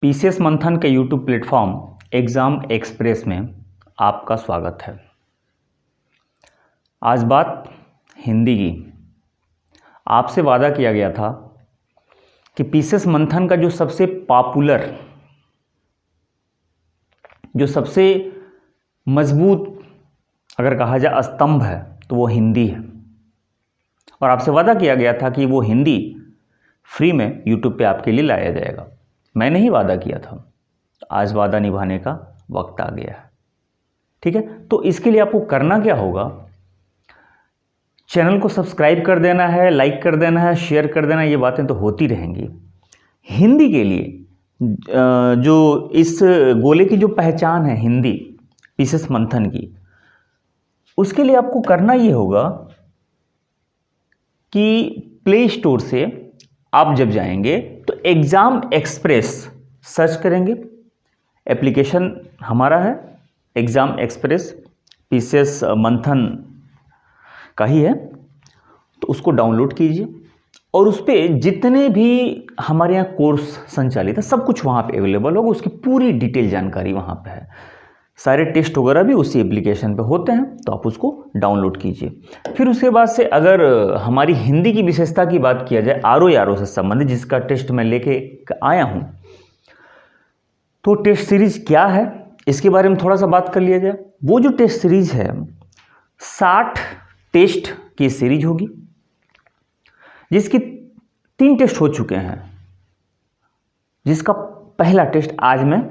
PCS मंथन के YouTube platform exam express में आपका स्वागत है। आज बात हिंदी की। आपसे वादा किया गया था कि पीसीएस मंथन का जो सबसे पॉपुलर, जो सबसे मजबूत अगर कहा जाए स्तंभ है तो वो हिंदी है। और आपसे वादा किया गया था कि वो हिंदी फ्री में यूट्यूब पे आपके लिए लाया जाएगा। मैंने ही वादा किया था, आज वादा निभाने का वक्त आ गया है। ठीक है, तो इसके लिए आपको करना क्या होगा, चैनल को सब्सक्राइब कर देना है, लाइक कर देना है, शेयर कर देना है। ये बातें तो होती रहेंगी। हिंदी के लिए जो इस गोले की जो पहचान है हिंदी पीसीएस मंथन की, उसके लिए आपको करना ये होगा कि प्ले स्टोर से आप जब जाएंगे तो एग्ज़ाम एक्सप्रेस सर्च करेंगे। एप्लीकेशन हमारा है एग्ज़ाम एक्सप्रेस, पीसीएस मंथन का ही है, तो उसको डाउनलोड कीजिए और उस पर जितने भी हमारे यहाँ कोर्स संचालित है सब कुछ वहाँ पे अवेलेबल होगा। उसकी पूरी डिटेल जानकारी वहाँ पे है। सारे टेस्ट वगैरह भी उसी एप्लीकेशन पे होते हैं, तो आप उसको डाउनलोड कीजिए। फिर उसके बाद से अगर हमारी हिंदी की विशेषता की बात किया जाए, आरओ से संबंधित जिसका टेस्ट मैं लेके आया हूँ, तो टेस्ट सीरीज क्या है इसके बारे में थोड़ा सा बात कर लिया जाए। वो जो टेस्ट सीरीज है 60 टेस्ट की सीरीज होगी, जिसकी 3 टेस्ट हो चुके हैं, जिसका पहला टेस्ट आज मैं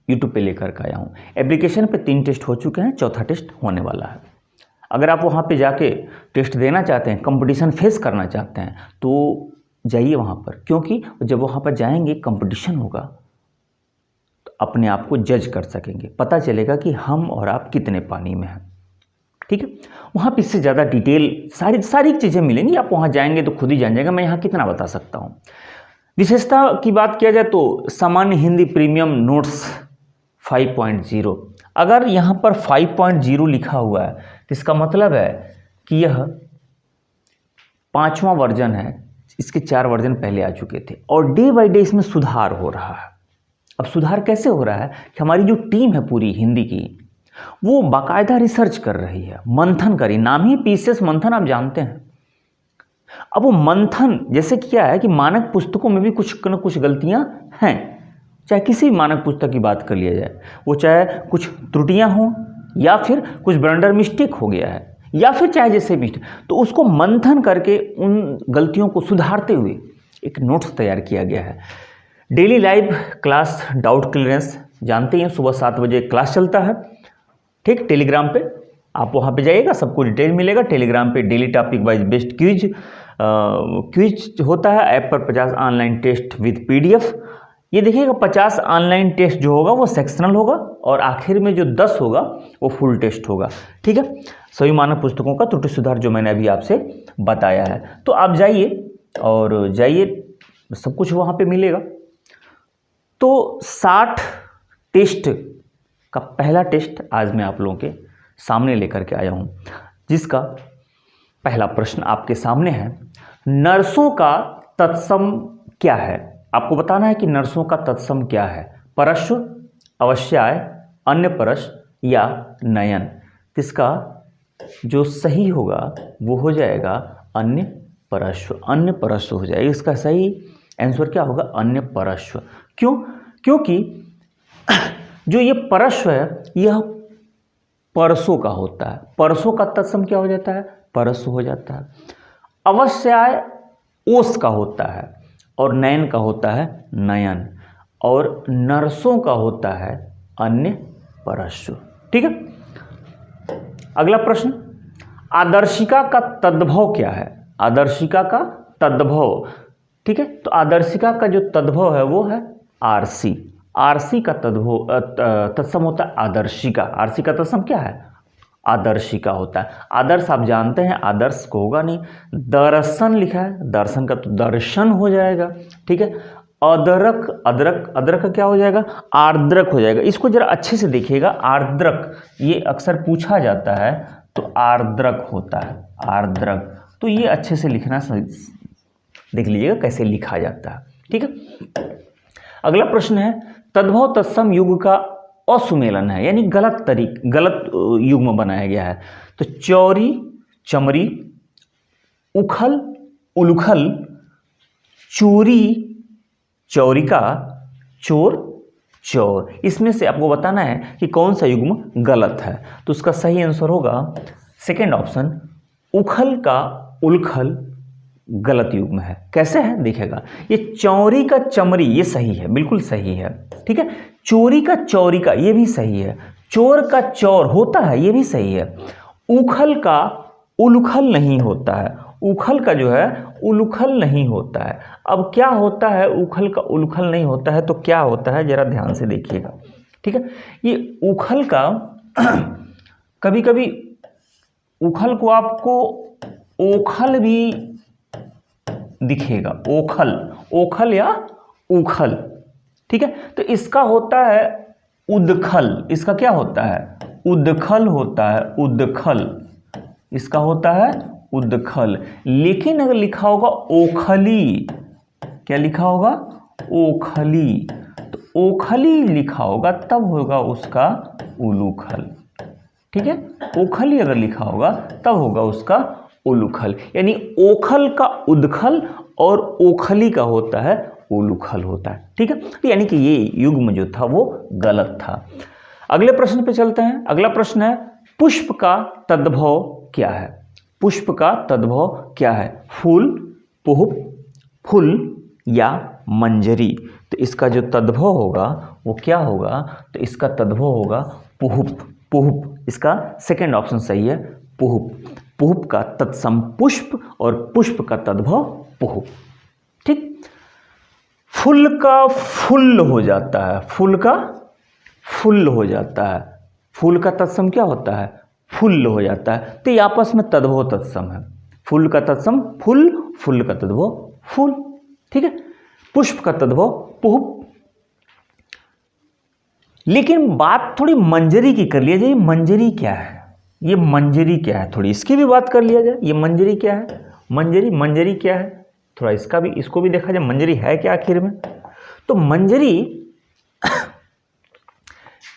यूट्यूब पे लेकर के आया हूँ। एप्लीकेशन पे 3 टेस्ट हो चुके हैं, चौथा टेस्ट होने वाला है। अगर आप वहाँ पे जाके टेस्ट देना चाहते हैं, कंपटीशन फेस करना चाहते हैं, तो जाइए वहाँ पर, क्योंकि जब वहाँ पर जाएंगे कंपटीशन होगा तो अपने आप को जज कर सकेंगे, पता चलेगा कि हम और आप कितने पानी में हैं। ठीक है, वहाँ पर इससे ज़्यादा डिटेल सारी चीज़ें मिलेंगी। आप वहाँ जाएंगे तो खुद ही जान जाएगा, मैं यहाँ कितना बता सकता हूँ। विशेषता की बात किया जाए तो सामान्य हिंदी प्रीमियम नोट्स 5.0। अगर यहाँ पर 5.0 लिखा हुआ है तो इसका मतलब है कि यह 5वां वर्जन है। इसके 4 वर्जन पहले आ चुके थे और डे बाय डे इसमें सुधार हो रहा है। अब सुधार कैसे हो रहा है कि हमारी जो टीम है पूरी हिंदी की, वो बाकायदा रिसर्च कर रही है, मंथन करी। नाम ही पीसीएस मंथन, आप जानते हैं। अब वो मंथन जैसे क्या है कि मानक पुस्तकों में भी कुछ न कुछ गलतियां हैं, चाहे किसी मानक पुस्तक की बात कर लिया जाए, वो चाहे कुछ त्रुटियां हों या फिर कुछ ब्लंडर मिस्टेक हो गया है या फिर चाहे जैसे मिस्टेक, तो उसको मंथन करके उन गलतियों को सुधारते हुए एक नोट्स तैयार किया गया है। Daily live class doubt clearance, जानते हैं सुबह 7 बजे क्लास चलता है। ठीक, टेलीग्राम पे आप वहाँ पे जाइएगा, सबको डिटेल मिलेगा। टेलीग्राम पे daily topic wise best quiz होता है। ऐप पर 50 ऑनलाइन टेस्ट विद पीडीएफ। ये देखिएगा 50 ऑनलाइन टेस्ट जो होगा वो सेक्शनल होगा और आखिर में जो 10 होगा वो फुल टेस्ट होगा। ठीक है, सभी मानक पुस्तकों का त्रुटि सुधार जो मैंने अभी आपसे बताया है। तो आप जाइए और सब कुछ वहाँ पे मिलेगा। तो 60 टेस्ट का पहला टेस्ट आज मैं आप लोगों के सामने लेकर के आया हूँ, जिसका पहला प्रश्न आपके सामने है। नर्सों का तत्सम क्या है? आपको बताना है कि नर्सों का तत्सम क्या है। परस्व, अवश्याय, अन्यपरश या नयन। इसका जो सही होगा वो हो जाएगा अन्यपरस्व। अन्यपरस्व हो जाएगा, इसका सही आंसर क्या होगा? अन्यपरस्व। क्यों? क्योंकि जो ये परस्व है यह परसों का होता है। परसों का तत्सम क्या हो जाता है? परस्व हो जाता है। अवश्याय ओस का होता है और नयन का होता है नयन, और नरसों का होता है अन्य परस्व। ठीक है, अगला प्रश्न, आदर्शिका का तद्भव क्या है? आदर्शिका का तद्भव। ठीक है, तो आदर्शिका का जो तद्भव है वो है आरसी। आरसी का तत्सम होता है आदर्शिका। आरसी का तत्सम क्या है? आदर्शिका होता है। आदर्श आप जानते हैं, आदर्श को होगा नहीं। दर्शन लिखा है, दर्शन का तो दर्शन हो जाएगा। ठीक है, अदरक, अदरक, अदरक का क्या हो जाएगा? आर्द्रक हो जाएगा। इसको जरा अच्छे से देखिएगा, आर्द्रक ये अक्सर पूछा जाता है, तो आर्द्रक होता है, आर्द्रक। तो ये अच्छे से लिखना देख लीजिएगा कैसे लिखा जाता है। ठीक है, अगला प्रश्न है, तद्भव तत्सम युग का असुमेलन है, यानी गलत युग्म बनाया गया है। तो चौरी चमरी, उखल उलुखल, चोरी चौरिका, चोर चौर। इसमें से आपको बताना है कि कौन सा युग्म गलत है। तो उसका सही आंसर होगा सेकेंड ऑप्शन, उखल का उलखल गलत युग्म है। कैसे है देखिएगा, ये चौरी का चमरी ये सही है, बिल्कुल सही है, ठीक है। चोरी का चौरिका ये भी सही है, चोर का चौर होता है ये भी सही है। उखल का उलखल नहीं होता है, उखल का जो है उलखल नहीं होता है। अब क्या होता है, उखल का उलखल नहीं होता है तो क्या होता है, जरा ध्यान से देखिएगा, ठीक है। ये उखल का कभी कभी उखल को आपको ओखल भी दिखेगा, ओखल, ओखल या उखल, ठीक है। तो इसका होता है उदखल, इसका क्या होता है, उदखल होता है, उदखल, इसका होता है उदखल। लेकिन अगर लिखा होगा ओखली, क्या लिखा होगा, ओखली, तो ओखली लिखा होगा तब होगा उसका उलूखल, ठीक है। ओखली अगर लिखा होगा तब होगा उसका उलूखल, यानी ओखल का उदखल और ओखली का होता है उलूखल होता है, ठीक है। तो यानी कि ये युग्म जो था वो गलत था। अगले प्रश्न पे चलते हैं। अगला प्रश्न है, पुष्प का तद्भव क्या है। पुष्प का तद्भव क्या है, फूल, पुष्प, फुल या मंजरी। तो इसका जो तद्भव होगा वो क्या होगा, तो इसका तद्भव होगा पुष्प, पुष्प। इसका सेकंड ऑप्शन सही है, पुष्प। पुष्प का तत्सम पुष्प और पुष्प का तद्भव पुष्प, ठीक। फूल का फुल हो जाता है, फूल का फुल हो जाता है, फूल का तत्सम क्या होता है, फुल हो जाता है। तो ये आपस में तद्भव तत्सम है, फूल का तत्सम फुल, फुल का तद्भव फूल, ठीक है। पुष्प का तद्भव पुष्प। लेकिन बात थोड़ी मंजरी की कर लिया जाए, मंजरी क्या है, ये मंजरी क्या है, थोड़ी इसकी भी बात कर लिया जाए। ये मंजरी क्या है, मंजरी, मंजरी क्या है, थोड़ा इसको भी देखा जाए, मंजरी है क्या आखिर में। तो मंजरी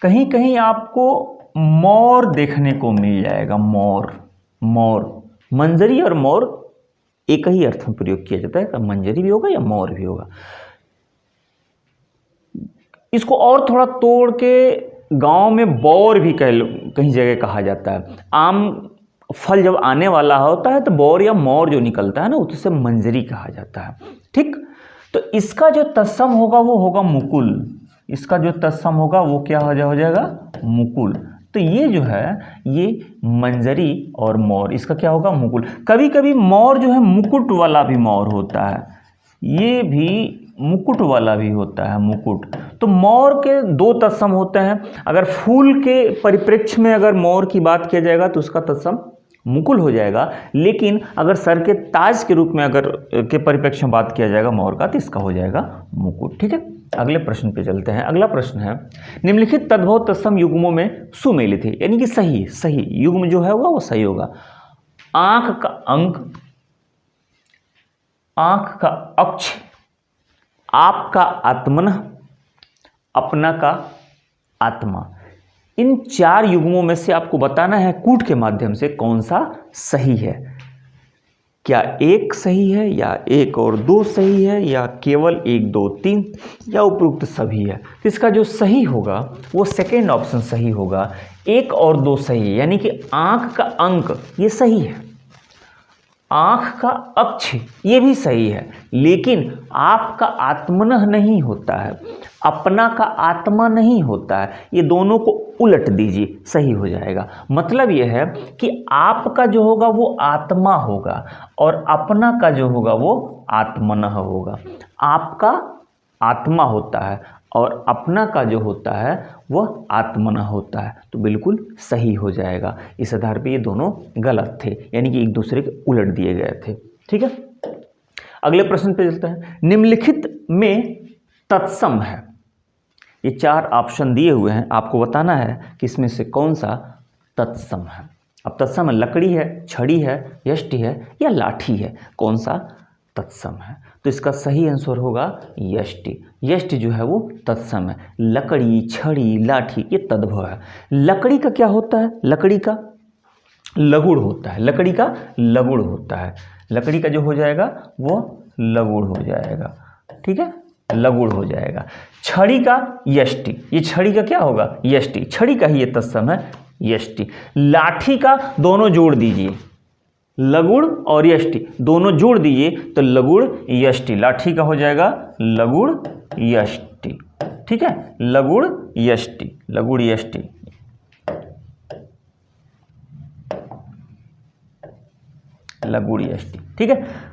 कहीं कहीं आपको मोर देखने को मिल जाएगा, मोर, मोर। मंजरी और मोर एक ही अर्थ में प्रयोग किया जाता है, मंजरी भी होगा या मोर भी होगा। इसको और थोड़ा तोड़ के गांव में बौर भी कहीं जगह कहा जाता है। आम फल जब आने वाला होता है तो बौर या मोर जो निकलता है ना, उससे मंजरी कहा जाता है, ठीक। तो इसका जो तत्सम होगा वो होगा मुकुल, इसका जो तत्सम होगा वो क्या हो जाएगा, मुकुल। तो ये जो है ये मंजरी और मोर, इसका क्या होगा, मुकुल। कभी कभी मोर जो है मुकुट वाला भी मोर होता है, ये भी मुकुट वाला भी होता है, मुकुट। तो मोर के दो तत्सम होते हैं। अगर फूल के परिप्रेक्ष्य में अगर मोर की बात किया जाएगा तो उसका तत्सम मुकुल हो जाएगा, लेकिन अगर सर के ताज के रूप में अगर के परिप्रेक्ष्य में बात किया जाएगा मोर का तो इसका हो जाएगा मुकुट, ठीक है। अगले प्रश्न पे चलते हैं। अगला प्रश्न है, निम्नलिखित तद्भव तत्सम युग्मों में सुमेलित है, यानी कि सही युग्म जो है वो सही होगा। आंख का अंक, आंख का अक्ष, आपका आत्मन, अपना का आत्मा। इन चार युग्मों में से आपको बताना है कूट के माध्यम से कौन सा सही है। क्या एक सही है या एक और दो सही है या केवल 1 2 3 या उपरोक्त सभी है। तो इसका जो सही होगा वो सेकेंड ऑप्शन सही होगा, 1 और 2 सही है, यानी कि आंख का अंक ये सही है, आंख का अक्ष ये भी सही है, लेकिन आपका आत्मनः नहीं होता है, अपना का आत्मा नहीं होता है। ये दोनों को उलट दीजिए, सही हो जाएगा। मतलब यह है कि आपका जो होगा वो आत्मा होगा और अपना का जो होगा वो आत्मनः होगा। आपका आत्मा होता है और अपना का जो होता है वह आत्मनः होता है, तो बिल्कुल सही हो जाएगा। इस आधार पे ये दोनों गलत थे, यानी कि एक दूसरे के उलट दिए गए थे, ठीक है। अगले प्रश्न पे चलते हैं। निम्नलिखित में तत्सम है, ये 4 ऑप्शन दिए हुए हैं, आपको बताना है कि इसमें से कौन सा तत्सम है। अब तत्सम है, लकड़ी है, छड़ी है, यष्टि है या लाठी है, कौन सा तत्सम है। तो इसका सही आंसर होगा यष्टि। यष्टि जो है वो तत्सम है। लकड़ी, छड़ी, लाठी ये तद्भव है। लकड़ी का क्या होता है? लकड़ी का लगुड़ होता है। लकड़ी का लगुड़ होता है। लकड़ी का जो हो जाएगा वो लगुड़ हो जाएगा, ठीक है, लगुड़ हो जाएगा। छड़ी का यष्टि, ये छड़ी का क्या होगा? यष्टि। छड़ी का ही ये तत्सम है, यष्टि। लाठी का दोनों जोड़ दीजिए, लगुड़ और यष्टि दोनों जोड़ दीजिए तो लगुड़ यष्टि। लाठी का हो जाएगा लगुड़ यष्टि, ठीक है, लगुड़ यष्टि, लगुड़ यष्टि। लगुड़ यष्टि, ठीक है।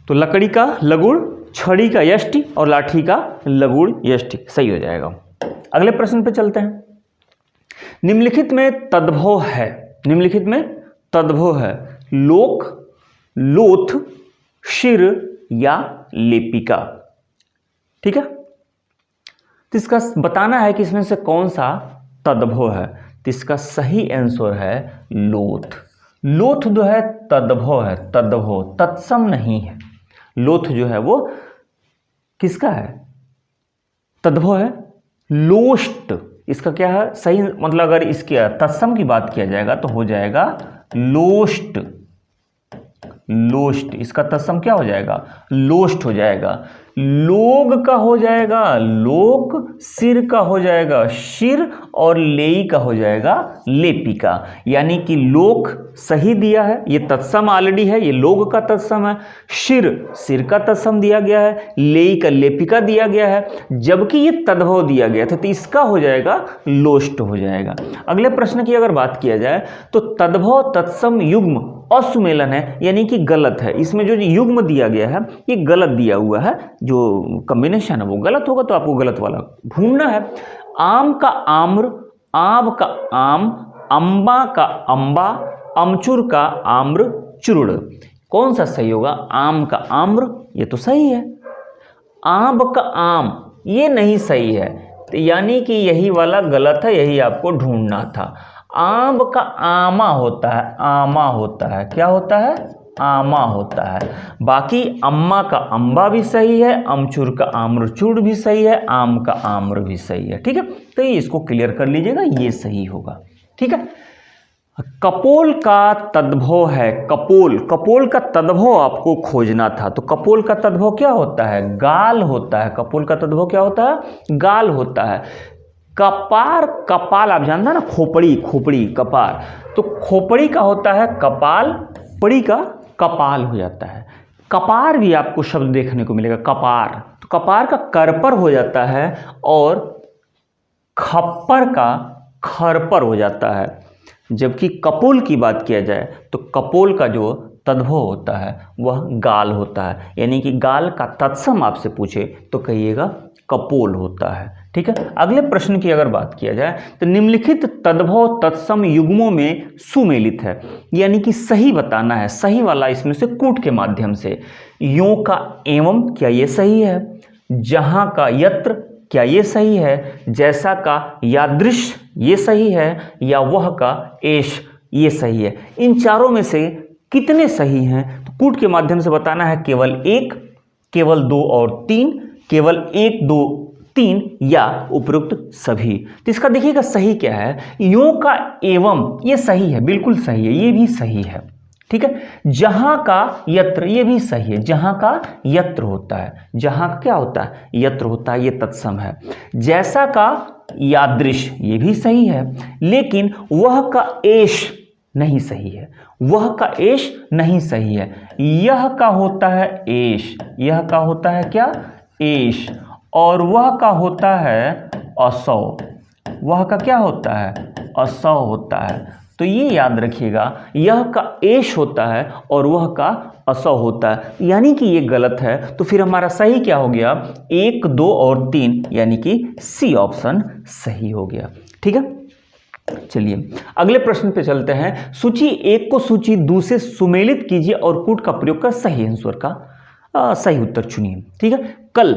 तो लकड़ी का लगुड़, छड़ी का यष्टि और लाठी का लगुड़ यष्टि सही हो जाएगा। अगले प्रश्न पे चलते हैं। निम्नलिखित में तद्भव है, निम्नलिखित में तद्भव है लोक, लोथ, शिर या लेपिका, ठीक है। तो इसका बताना है कि इसमें से कौन सा तद्भव है। तो इसका सही आंसर है लोथ। लोथ जो है तद्भव है, तद्भव, तत्सम नहीं है। लोथ जो है वो किसका है? तद्भव है। लोष्ट इसका क्या है? सही मतलब अगर इसके तत्सम की बात किया जाएगा तो हो जाएगा लोष्ट। लोष्ट इसका तत्सम क्या हो जाएगा? लोष्ट हो जाएगा। लोग का हो जाएगा लोक, सिर का हो जाएगा शिर और लेई का हो जाएगा लेपिका। यानी कि लोक सही दिया है, ये तत्सम ऑलरेडी है, ये लोग का तत्सम है। शिर, सिर का तत्सम दिया गया है। लेई का लेपिका दिया गया है, जबकि ये तद्भव दिया गया था, तो इसका हो जाएगा लोष्ट हो जाएगा। अगले प्रश्न की अगर बात किया जाए तो तद्भव तत्सम युग्म असुमेलन है, यानी कि गलत है। इसमें जो युग्म दिया गया है ये गलत दिया हुआ है, जो कॉम्बिनेशन है वो गलत होगा, तो आपको गलत वाला ढूंढना है। आम का आम्र, आम का आम, अम्बा का अम्बा, अमचूर का आम्र चूर्ण, कौन सा सही होगा? आम का आम्र ये तो सही है। आम का आम ये नहीं सही है, तो यानी कि यही वाला गलत है, यही आपको ढूंढना था। आम का आमा होता है, आमा होता है, क्या होता है? आमा होता है। बाकी अम्मा का अम्बा भी सही है, अमचूर का आम्रचूड़ भी सही है, आम का आम्र भी सही है, ठीक है। तो ये इसको क्लियर कर लीजिएगा, ये सही होगा, ठीक है। कपोल का तद्भव है, कपोल, कपोल का तद्भव आपको खोजना था। तो कपोल का तद्भव क्या होता है? गाल होता है। कपोल का तद्भव क्या होता है? गाल होता है। कपार, कपाल आप जानते हैं ना, खोपड़ी, खोपड़ी, कपार, तो खोपड़ी का होता है कपाल, पड़ी का कपाल हो जाता है। कपार भी आपको शब्द देखने को मिलेगा, कपार, तो कपार का करपर हो जाता है और खप्पर का खरपर हो जाता है। जबकि कपोल की बात किया जाए तो कपोल का जो तद्भव होता है वह गाल होता है, यानी कि गाल का तत्सम आपसे पूछे तो कहिएगा कपोल होता है, ठीक है। अगले प्रश्न की अगर बात किया जाए तो निम्नलिखित तद्भव तत्सम युग्मों में सुमेलित है, यानी कि सही बताना है, सही वाला इसमें से कूट के माध्यम से। यों का एवं, क्या ये सही है? जहां का यत्र, क्या ये सही है? जैसा का यादृश, ये सही है? या वह का एश, ये सही है? इन चारों में से कितने सही हैं? तो कूट के माध्यम से बताना है, केवल एक, केवल दो और तीन, केवल एक, दो, तीन या उपरोक्त सभी। तो इसका देखिएगा सही क्या है? यों का एवं ये सही है, बिल्कुल सही है, ये भी सही है, ठीक है। जहां का यत्र ये भी सही है, जहां का यत्र होता है, जहां का क्या होता है? यत्र होता है, ये तत्सम है। जैसा का यादृश ये भी सही है, लेकिन वह का एश नहीं सही है, वह का एश नहीं सही है। यह का होता है एश, यह का होता है क्या? एश, और वह का होता है असौ, वह का क्या होता है? असौ होता है। तो ये याद रखिएगा, यह का एश होता है और वह का असौ होता है, यानी कि ये गलत है। तो फिर हमारा सही क्या हो गया? 1, 2 और 3, यानी कि सी ऑप्शन सही हो गया, ठीक है। चलिए अगले प्रश्न पे चलते हैं। सूची 1 को सूची 2 से सुमेलित कीजिए और कूट का प्रयोग कर सही आंसर का सही उत्तर चुनिए, ठीक है। कल,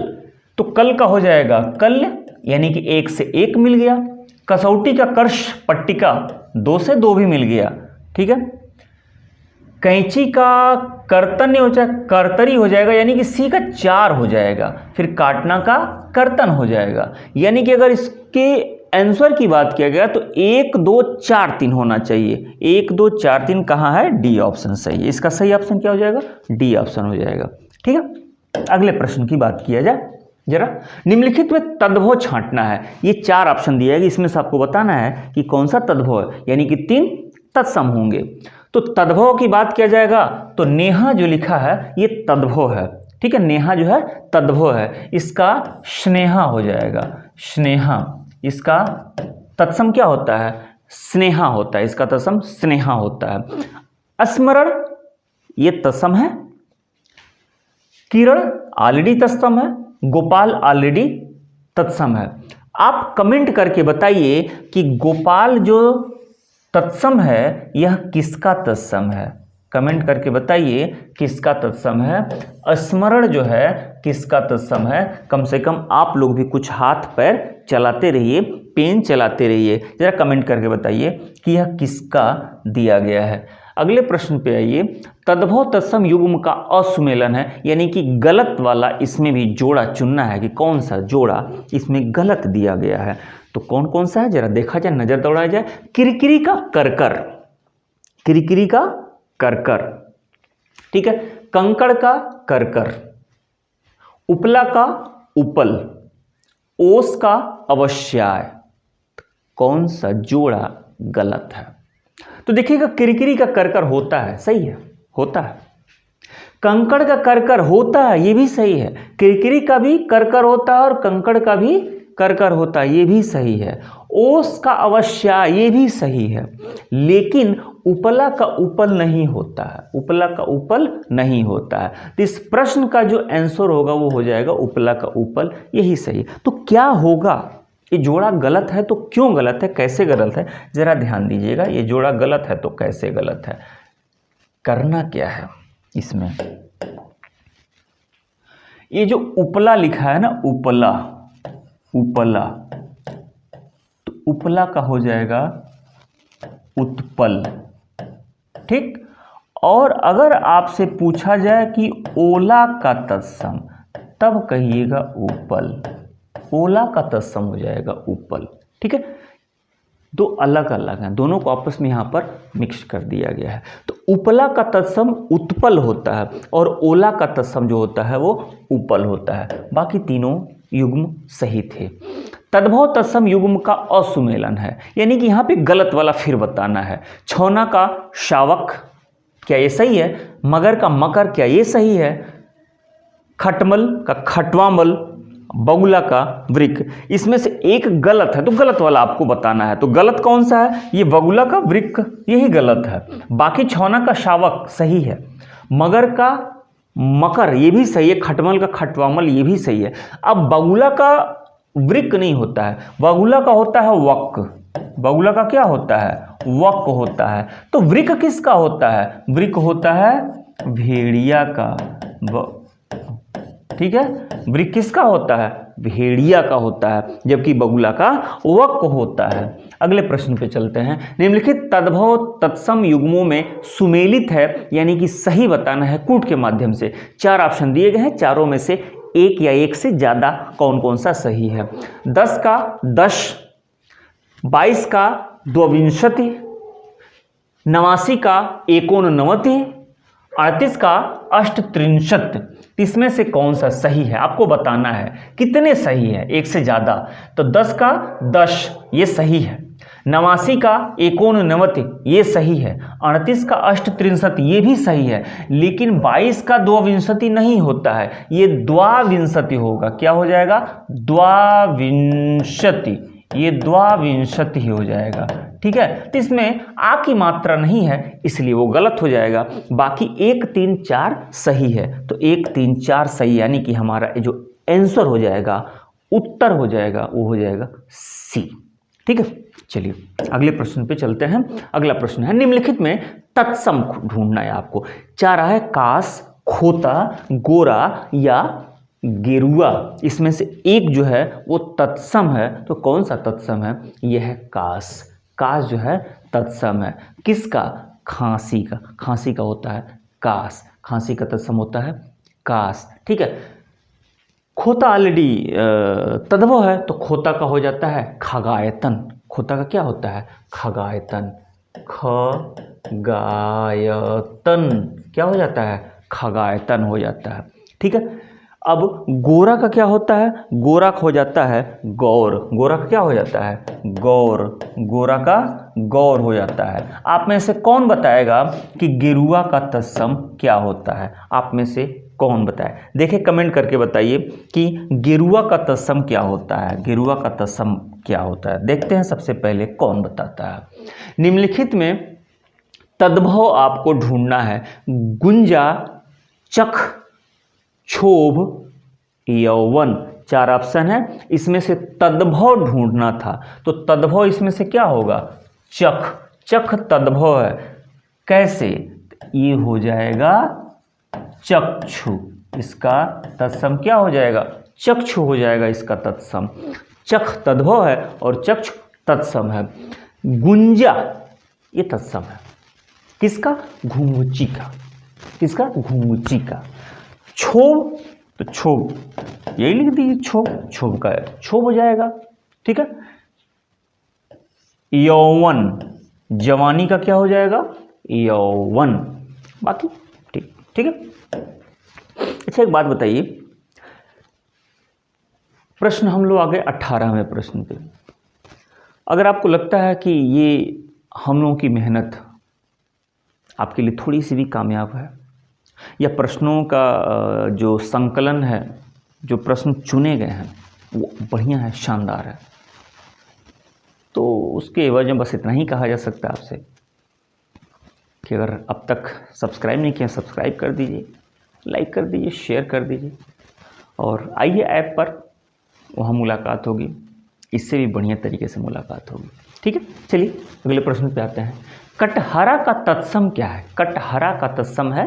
तो कल का हो जाएगा कल, यानी कि 1 से 1 मिल गया। कसौटी का कर्ष, पट्टिका 2 से 2 भी मिल गया, ठीक है। कैंची का कर्तन नहीं हो जाएगा, कर्तरी हो जाएगा, यानी कि सी का 4 हो जाएगा। फिर काटना का कर्तन हो जाएगा, यानी कि अगर इसके आंसर की बात किया गया तो 1 2 4 3 होना चाहिए। 1 2 4 3 कहाँ है? डी ऑप्शन सही है। इसका सही ऑप्शन क्या हो जाएगा? डी ऑप्शन हो जाएगा। ठीक है, अगले प्रश्न की बात किया जाए जरा। निम्नलिखित में तद्भव छांटना है। ये 4 ऑप्शन दिया है, इसमें से आपको बताना है कि कौन सा तद्भव है, यानी कि 3 तत्सम होंगे। तो तद्भव की बात किया जाएगा तो नेहा जो लिखा है ये तद्भव है। ठीक है, नेहा जो है तद्भव है, इसका स्नेहा हो जाएगा, स्नेहा। इसका तत्सम क्या होता है? स्नेहा होता है, इसका तत्सम स्नेहा होता है। स्मरण ये तत्सम है, किरण ऑलरेडी तत्सम है, गोपाल ऑलरेडी तत्सम है। आप कमेंट करके बताइए कि गोपाल जो तत्सम है यह किसका तत्सम है? कमेंट करके बताइए किसका तत्सम है। स्मरण जो है किसका तत्सम है? कम से कम आप लोग भी कुछ हाथ पैर चलाते रहिए, पेन चलाते रहिए, जरा कमेंट करके बताइए कि यह किसका दिया गया है। अगले प्रश्न पे आइए। तद्भव तत्सम युग्म का असुमेलन है, यानी कि गलत वाला इसमें भी जोड़ा चुनना है कि कौन सा जोड़ा इसमें गलत दिया गया है। तो कौन कौन सा है जरा देखा जाए, नजर दौड़ाया जाए। किरकिरी का करकर, किरकिरी का करकर, ठीक है। कंकड़ का करकर, उपला का उपल, ओस का अवश्याय। कौन सा जोड़ा गलत है? तो देखिएगा किरकिरी का करकर होता है, सही है, होता है। कंकड़ का करकर होता है, ये भी सही है। किरकिरी का भी करकर होता है और कंकड़ का भी करकर होता है, ये भी सही है। ओस का अवश्याय, ये भी सही है। लेकिन उपला का उपल नहीं होता है, उपला का उपल नहीं होता है। तो इस प्रश्न का जो आंसर होगा वो हो जाएगा उपला का उपल, यही सही। तो क्या होगा? ये जोड़ा गलत है तो क्यों गलत है, कैसे गलत है, जरा ध्यान दीजिएगा। ये जोड़ा गलत है तो कैसे गलत है, करना क्या है इसमें। ये जो उपला लिखा है ना, उपला, उपला, तो उपला का हो जाएगा उत्पल, ठीक। और अगर आपसे पूछा जाए कि ओला का तत्सम, तब कहिएगा उपल, ओला का तत्सम हो जाएगा उपल, ठीक है। दो अलग अलग हैं, दोनों को आपस में यहाँ पर मिक्स कर दिया गया है। तो उपला का तत्सम उत्पल होता है और ओला का तत्सम जो होता है वो उपल होता है। बाकी तीनों युग्म सही थे। तद्भव तत्सम युग्म का असुमेलन है, यानी कि यहाँ पे गलत वाला फिर बताना है। छौना का शावक, क्या ये सही है? मगर का मकर, क्या ये सही है? खटमल का खटवामल, बगुला का वृक, इसमें से एक गलत है तो गलत वाला आपको बताना है। तो गलत कौन सा है? ये बगुला का वृक, यही गलत है। बाकी छौना का शावक सही है, मगर का मकर ये भी सही है, खटमल का खटवामल ये भी सही है। अब बगुला का वृक नहीं होता है, बगुला का होता है वक, बगुला का क्या होता है? वक होता है। तो वृक किसका होता है? वृक होता है भेड़िया का, ठीक है। वृक किसका होता है? भेड़िया का होता है, जबकि बगुला का वक होता है। अगले प्रश्न पे चलते हैं। निम्नलिखित तद्भव तत्सम युग्मों में सुमेलित है, यानी कि सही बताना है कूट के माध्यम से। 4 ऑप्शन दिए गए हैं, चारों में से एक या एक से ज्यादा कौन कौन सा सही है। 10 का 10, 22 का 22, 89 का 89, 38 का 38, इसमें से कौन सा सही है आपको बताना है। कितने सही है, एक से ज्यादा। तो 10 का 10 ये सही है, 89 का 89 ये सही है, 38 का 38 ये भी सही है। लेकिन 22 का 22 नहीं होता है, ये द्वाविंशति होगा। क्या हो जाएगा? द्वाविंशति, ये द्वाविंशति ही हो जाएगा, ठीक है। तो इसमें आ की मात्रा नहीं है, इसलिए वो गलत हो जाएगा। बाकी 1 3 4 सही है, तो 1 3 4 सही, यानी कि हमारा जो आंसर हो जाएगा, उत्तर हो जाएगा, वो हो जाएगा सी, ठीक है। चलिए अगले प्रश्न पे चलते हैं। अगला प्रश्न है, निम्नलिखित में तत्सम ढूंढना है आपको। 4 है कास, खोता, गोरा या गेरुआ। इसमें से एक जो है वो तत्सम है, तो कौन सा तत्सम है? यह है कास। कास जो है तत्सम है। किसका? खांसी का, खांसी का होता है कास, खांसी का तत्सम होता है कास। ठीक है, खोता ऑलरेडी तद्भव है तो खोता का हो जाता है खगायतन। खोता का क्या होता है खगायतन, खगायतन क्या हो जाता है खगायतन हो जाता है। ठीक है, अब गोरा का क्या होता है, गोरा का हो जाता है गौर, गोरा का क्या हो जाता है गौर, गोरा का गौर हो जाता है। आप में से कौन बताएगा कि गेरुआ का तत्सम क्या होता है, आप में से कौन बताए, देखिए कमेंट करके बताइए कि गेरुआ का तत्सम क्या होता है, गेरुआ का तत्सम क्या होता है। देखते हैं सबसे पहले कौन बताता है। निम्नलिखित में तद्भव आपको ढूंढना है, गुंजा, चख, क्षोभ, यौवन, 4 ऑप्शन है, इसमें से तद्भव ढूंढना था। तो तद्भव इसमें से क्या होगा चख, चख तद्भव है। कैसे, ये हो जाएगा चक्षु, इसका तत्सम क्या हो जाएगा चक्षु हो जाएगा इसका तत्सम। चख तद्भव है और चक्षु तत्सम है। गुंजा ये तत्सम है किसका घुंघुची का, किसका घुंघुची का। क्षोभ तो क्षोभ यही लिख दीजिए क्षोभ, क्षोभ का है क्षोभ हो जाएगा। ठीक है, यौवन जवानी का क्या हो जाएगा यौवन, बाकी ठीक ठीक है। अच्छा एक बात बताइए, प्रश्न हम लोग आगे 18वें प्रश्न पे। अगर आपको लगता है कि ये हम लोगों की मेहनत आपके लिए थोड़ी सी भी कामयाब है, या प्रश्नों का जो संकलन है, जो प्रश्न चुने गए हैं वो बढ़िया है, शानदार है, तो उसके एवज में बस इतना ही कहा जा सकता है आपसे कि अगर अब तक सब्सक्राइब नहीं किया सब्सक्राइब कर दीजिए, लाइक कर दीजिए, शेयर कर दीजिए, और आइए ऐप पर, वहाँ मुलाकात होगी, इससे भी बढ़िया तरीके से मुलाकात होगी। ठीक है, चलिए अगले प्रश्न पे आते हैं। कटहरा का तत्सम क्या है, कटहरा का तत्सम है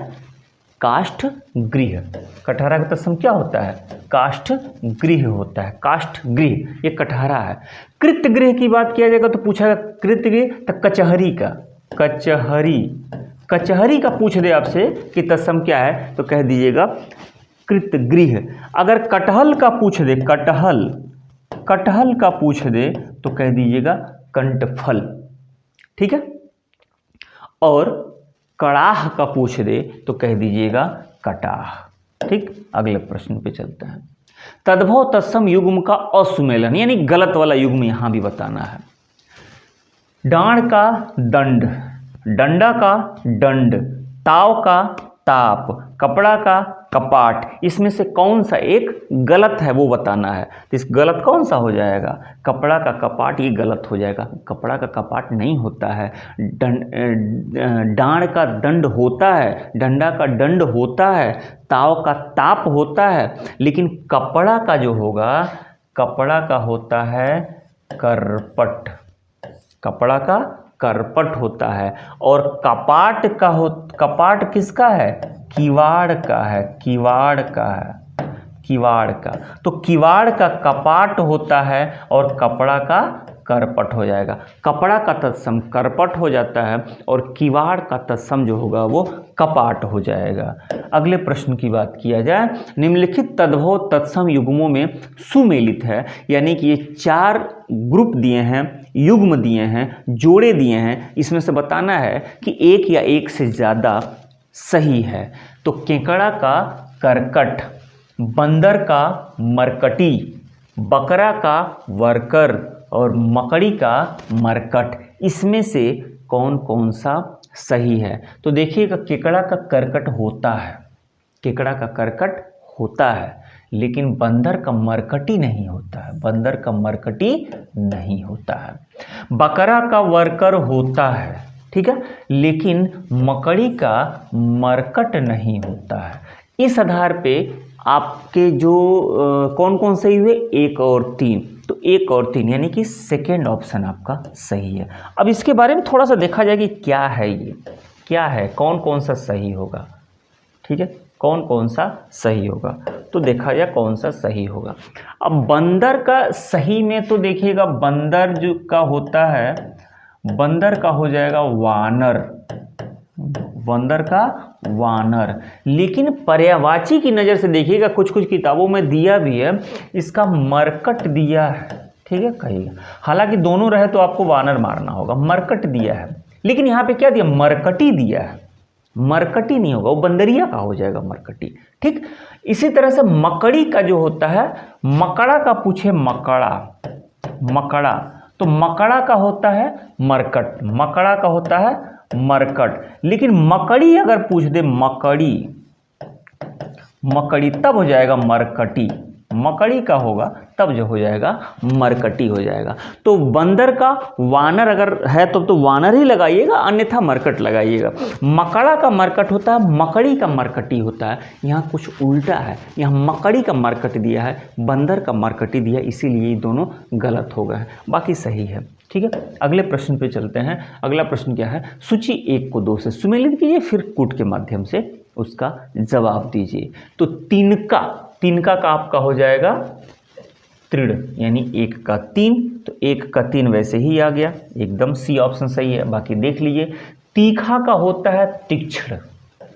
काष्ठ गृह। कटहरा का तत्सम क्या होता है काष्ठ गृह होता है, काष्ठ गृह ये कटहरा है। कृत्य गृह की बात किया जाएगा तो पूछा कृत्य गृह, तो कचहरी का, कचहरी, कचहरी का पूछ दे आपसे कि तत्सम क्या है तो कह दीजिएगा कृत्य गृह। अगर कटहल का पूछ दे, कटहल, कटहल का पूछ दे तो कह दीजिएगा कंठफल। ठीक है, और कड़ाह का पूछ दे तो कह दीजिएगा कटाह। ठीक, अगले प्रश्न पे चलते हैं। तद्भव तत्सम युग्म का असुमेलन, यानी गलत वाला युग्म यहां भी बताना है। डांड का दंड, डंडा का दंड, ताव का ताप, कपड़ा का कपाट, इसमें से कौन सा एक गलत है वो बताना है। तो इस गलत कौन सा हो जाएगा कपड़ा का कपाट, ये गलत हो जाएगा, कपड़ा का कपाट नहीं होता है। डांड का दंड होता है, डंडा का दंड होता है, ताव का ताप होता है, लेकिन कपड़ा का जो होगा, कपड़ा का होता है करपट, कपड़ा का करपट होता है। और कपाट का हो, कपाट किसका है किवाड़ का है, किवाड़ का है, किवाड़ का। तो किवाड़ का कपाट होता है और कपड़ा का करपट हो जाएगा। कपड़ा का तत्सम करपट हो जाता है और किवाड़ का तत्सम जो होगा वो कपाट हो जाएगा। अगले प्रश्न की बात किया जाए, निम्नलिखित तद्भव तत्सम युग्मों में सुमेलित है, यानी कि ये 4 ग्रुप दिए हैं, युग्म दिए हैं, जोड़े दिए हैं, इसमें से बताना है कि एक या एक से ज़्यादा सही है। तो केकड़ा का करकट, बंदर का मरकटी, बकरा का वर्कर और मकड़ी का मरकट, इसमें से कौन कौन सा सही है। तो देखिएगा केकड़ा का करकट होता है, केकड़ा का करकट होता है, लेकिन बंदर का मरकटी नहीं होता है, बंदर का मरकटी नहीं होता है। बकरा का वर्कर होता है, ठीक है, लेकिन मकड़ी का मरकट नहीं होता है। इस आधार पे आपके जो कौन कौन सही हुए, 1 और 3, तो 1 और 3 यानी कि सेकेंड ऑप्शन आपका सही है। अब इसके बारे में थोड़ा सा देखा जाए कि क्या है, ये क्या है, कौन कौन सा सही होगा। ठीक है, कौन कौन सा सही होगा, तो देखा जाए कौन सा सही होगा। अब बंदर का सही में तो देखिएगा, बंदर जो का होता है, बंदर का हो जाएगा वानर, बंदर का वानर। लेकिन पर्यायवाची की नज़र से देखिएगा, कुछ कुछ किताबों में दिया भी है, इसका मरकट दिया है, ठीक है, कहिएगा। हालांकि दोनों रहे तो आपको वानर मारना होगा, मरकट दिया है, लेकिन यहाँ पे क्या दिया, मरकटी दिया है। मरकटी नहीं होगा, वो बंदरिया का हो जाएगा मरकटी, ठीक। इसी तरह से मकड़ी का जो होता है, मकड़ा का पूछे मकड़ा, मकड़ा, तो मकड़ा का होता है मरकट, मकड़ा का होता है मरकट। लेकिन मकड़ी अगर पूछ दे, मकड़ी, मकड़ी, तब हो जाएगा मरकटी। मकड़ी का होगा तब जो हो जाएगा मरकटी हो जाएगा। तो बंदर का वानर अगर है तो वानर ही लगाइएगा, अन्यथा मरकट लगाइएगा। मकड़ा का मरकट होता है, मकड़ी का मरकटी होता है। यहाँ कुछ उल्टा है, यहाँ मकड़ी का मरकट दिया है, बंदर का मरकटी दिया, इसीलिए ये दोनों गलत हो गए हैं, बाकी सही है, ठीक है। अगले प्रश्न पे चलते हैं। अगला प्रश्न क्या है, सूची 1 को 2 से सुमेलित कीजिए, फिर कूट के माध्यम से उसका जवाब दीजिए। तो तिनका, तिनका का आपका हो जाएगा तृण, यानी 1 का 3, तो 1 का 3 वैसे ही आ गया, एकदम सी ऑप्शन सही है। बाकी देख लीजिए। तीखा का होता है तीक्ष्ण,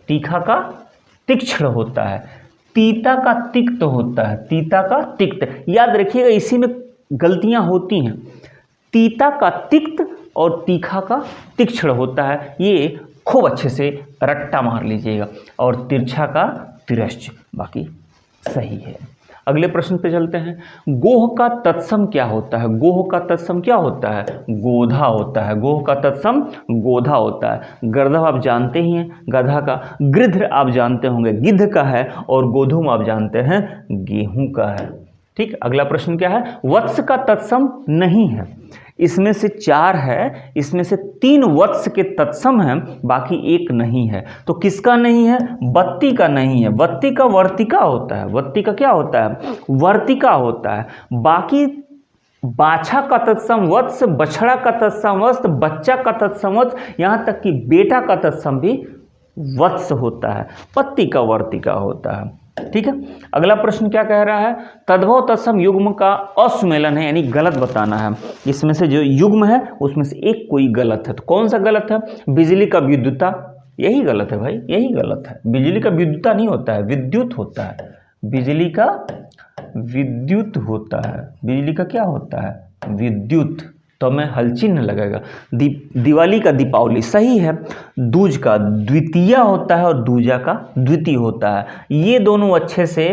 तीखा का तीक्ष्ण होता है। तीता का तिक्त होता है, तीता का तिक्त, याद रखिएगा इसी में गलतियां होती हैं। तीता का तिक्त और तीखा का तीक्ष्ण होता है, ये खूब अच्छे से रट्टा मार लीजिएगा। और तिरछा का तिरश्च, बाकी सही है। अगले प्रश्न पे चलते हैं। गोह का तत्सम क्या होता है? गोह का तत्सम क्या होता है? गोधा होता है। गोह का तत्सम गोधा होता है। गर्दभ आप जानते ही हैं, गधा का। गृध्र आप जानते होंगे, गिद्ध का है। और गोधूम आप जानते हैं, गेहूं का है, ठीक। अगला प्रश्न क्या है? वत्स का तत्सम नहीं है। इसमें से 4 है, इसमें से 3 वत्स के तत्सम हैं, बाकी 1 नहीं है। तो किसका नहीं है? बत्ती का नहीं है। बत्ती का वर्तिका होता है। बत्ती का क्या होता है? वर्तिका होता है। बाकी बाछा का तत्सम वत्स, बछड़ा का तत्सम वत्स, बच्चा का तत्सम वत्स, यहाँ तक कि बेटा का तत्सम भी वत्स होता है। पत्ती का वर्तिका होता है, ठीक है। अगला प्रश्न क्या कह रहा है? तद्भव तत्सम युग्म का असुमेलन है, यानी गलत बताना है। इसमें से जो युग्म है उसमें से एक कोई गलत है, तो कौन सा गलत है? बिजली का विद्युता, यही गलत है भाई, यही गलत है। बिजली का विद्युता नहीं होता है, विद्युत होता है। बिजली का विद्युत होता है। बिजली का क्या होता है? विद्युत। तो मैं हल चिन्ह लगेगा। दिवाली का दीपावली, सही है। दूज का द्वितीय होता है और दूजा का द्वितीय होता है। ये दोनों अच्छे से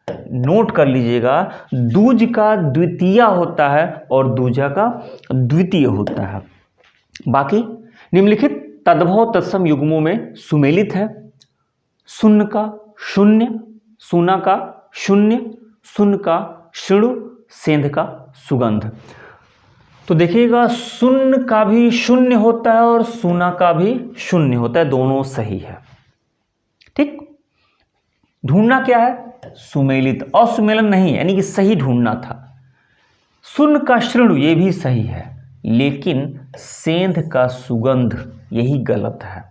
नोट कर लीजिएगा। दूज का द्वितीय होता है और दूजा का द्वितीय होता है। बाकी निम्नलिखित तद्भव तत्सम युग्मों में सुमेलित है। शून्य का शून्य, सुना का शून्य, सुन का शिणु, सेंध का सुगंध। तो देखिएगा, शून्य का भी शून्य होता है और सुना का भी शून्य होता है, दोनों सही है, ठीक। ढूंढना क्या है? सुमेलित। असुमेलन नहीं, यानी कि सही ढूंढना था। सुन का श्रृणु, ये भी सही है, लेकिन सेंध का सुगंध यही गलत है,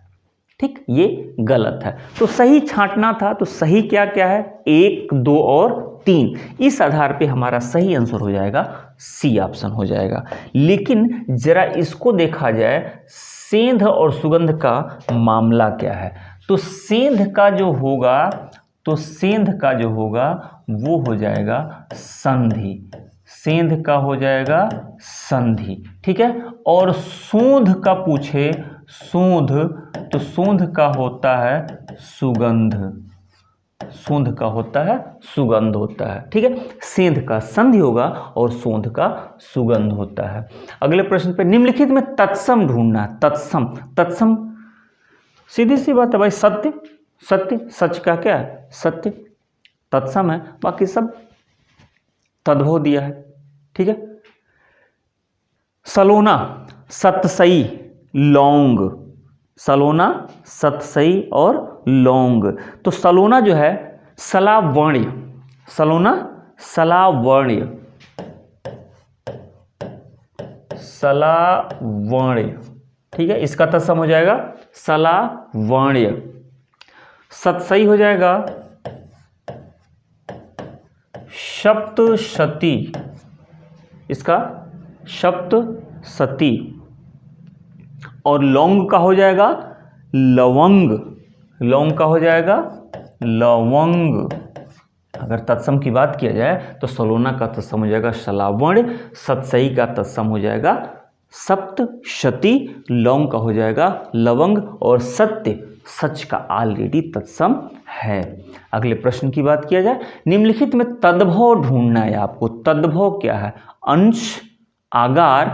ठीक, ये गलत है। तो सही छांटना था। तो सही क्या क्या है? 1, 2 और 3। इस आधार पे हमारा सही आंसर हो जाएगा सी ऑप्शन हो जाएगा। लेकिन जरा इसको देखा जाए, सेंध और सुगंध का मामला क्या है? तो सेंध का जो होगा, तो सेंध का जो होगा वो हो जाएगा संधि। सेंध का हो जाएगा संधि, ठीक है। और सूंध का पूछे, सूंध, तो सूंध का होता है सुगंध। सूंध का होता है सुगंध होता है, ठीक है। सेंध का संधि होगा और सूंध का सुगंध होता है। अगले प्रश्न पे, निम्नलिखित में तत्सम ढूंढना। तत्सम, तत्सम सीधी सी बात है भाई, सत्य। सत्य, सच का क्या है? सत्य, तत्सम है। बाकी सब तद्भव दिया है, ठीक है। सलोना, सतसई, लौंग। सलोना, सतसई और लौंग। तो सलोना जो है सलावर्ण्य, सलोना सलावर्ण्य, सलावर्ण्य, ठीक है। इसका तत्सम हो जाएगा सलावर्ण्य। सतसई हो जाएगा सप्तशती, इसका सप्तशती। और लौंग का हो जाएगा लवंग, लौंग का हो जाएगा लवंग। अगर तत्सम की बात किया जाए तो सलोना का तत्सम हो जाएगा शलावण, सतसई का तत्सम हो जाएगा सप्तशती, लौंग का हो जाएगा लवंग और सत्य सच का ऑलरेडी तत्सम है। अगले प्रश्न की बात किया जाए, निम्नलिखित में तद्भव ढूंढना है आपको। तद्भव क्या है? अंश, आगार,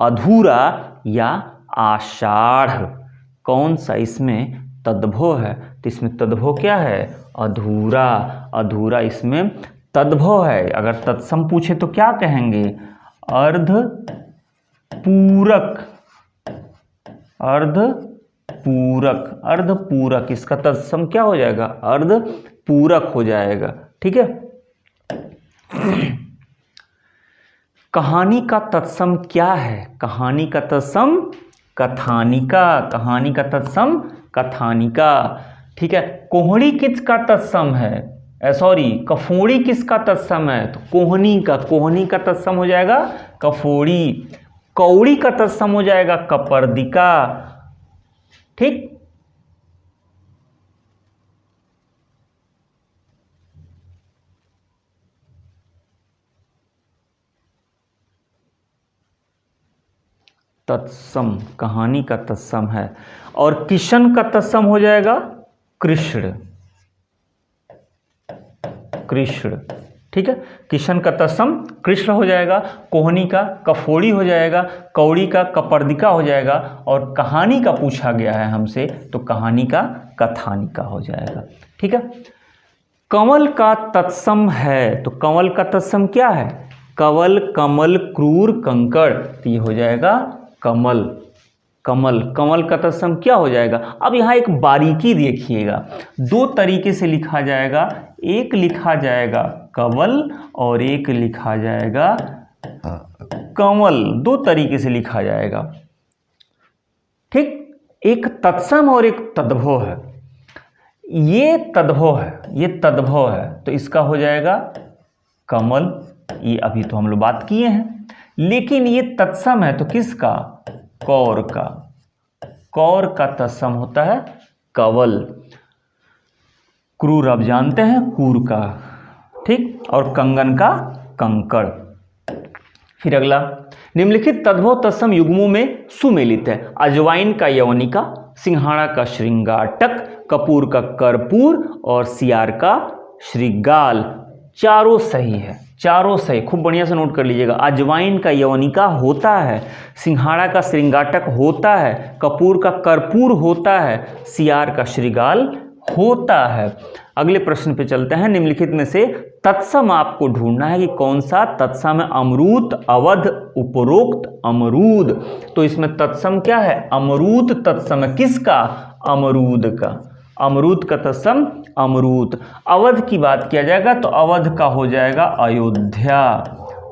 अधूरा या आषाढ़। कौन सा इसमें तद्भव है? तो इसमें तद्भव क्या है? अधूरा। अधूरा इसमें तद्भव है। अगर तत्सम पूछे तो क्या कहेंगे? अर्ध पूरक, अर्ध पूरक, अर्ध पूरक। इसका तत्सम क्या हो जाएगा? अर्ध पूरक हो जाएगा। ठीक है। कहानी का तत्सम क्या है? कहानी का तत्सम कथानिका, कहानी का तत्सम कथानिका। ठीक है। कोहड़ी किसका तत्सम है? सॉरी, कफोड़ी किसका तत्सम है? तो कोहनी का, कोहनी का तत्सम हो जाएगा कफोड़ी। कौड़ी का तत्सम हो जाएगा कपर्दिका। ठीक। तत्सम कहानी का तत्सम है। और किशन का तत्सम हो जाएगा कृष्ण, कृष्ण। ठीक है। किशन का तत्सम कृष्ण हो जाएगा, कोहनी का कफोड़ी हो जाएगा, कौड़ी का कपर्दिका हो जाएगा, और कहानी का पूछा गया है हमसे तो कहानी का कथानिका हो जाएगा। ठीक है। कंवल का तत्सम है, तो कंवल का तत्सम क्या है? कंवल, कमल, क्रूर, कंकड़। तो ये हो जाएगा कमल, कमल। कंवल का तत्सम क्या हो जाएगा? अब यहाँ एक बारीकी देखिएगा, दो तरीके से लिखा जाएगा। एक लिखा जाएगा कंवल और एक लिखा जाएगा कंवल, दो तरीके से लिखा जाएगा। ठीक। एक तत्सम और एक तद्भव है। ये तद्भव है, ये तद्भव है, तो इसका हो जाएगा कमल। ये अभी तो हम लोग बात किए हैं। लेकिन ये तत्सम है तो किसका? कौर का। कौर का तत्सम होता है कंवल। क्रूर आप जानते हैं, कूर का। ठीक। और कंगन का कंकड़। फिर अगला, निम्नलिखित तद्भव तत्सम युग्मों में सुमेलित है। अजवाइन का यवनिका, सिंघाड़ा का श्रृंगाटक, कपूर का कर्पूर और सियार का श्रीगाल। चारों सही है, चारों सही। खूब बढ़िया से नोट कर लीजिएगा। अजवाइन का यवनिका होता है, सिंघाड़ा का श्रृंगाटक होता है, कपूर का कर्पूर होता है, सियार का श्रीगाल होता है। अगले प्रश्न पे चलते हैं। निम्नलिखित में से तत्सम आपको ढूंढना है कि कौन सा तत्सम है। अमरूद, अवध, उपरोक्त, अमरूद। तो इसमें तत्सम क्या है? अमरूद तत्सम है। किसका? अमरूद का। अमरूद का तत्सम अमरूद। अवध की बात किया जाएगा तो अवध का हो जाएगा अयोध्या।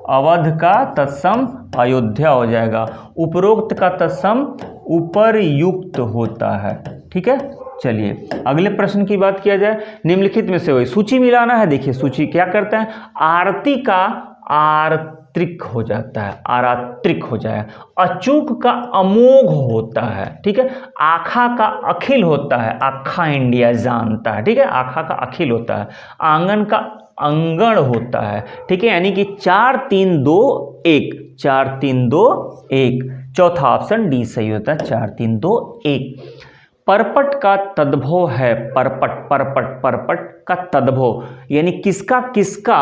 अवध का तत्सम अयोध्या हो जाएगा। उपरोक्त का तत्सम उपरयुक्त होता है। ठीक है। चलिए अगले प्रश्न की बात किया जाए। निम्नलिखित में से वही सूची मिलाना है। देखिए सूची क्या करता है? आरती का आर्त्रिक हो जाता है, आरात्रिक हो जाएगा। अचूक का अमोघ होता है। ठीक है। आखा का अखिल होता है, आखा इंडिया जानता है। ठीक है। आखा का अखिल होता है। आंगन का अंगण होता है। ठीक है। यानी कि 4 3 2 1, 4 3 2 1। चौथा ऑप्शन डी सही होता है, 4 3 2 1। परपट का तद्भव है। परपट, परपट, परपट का तद्भव यानी किसका किसका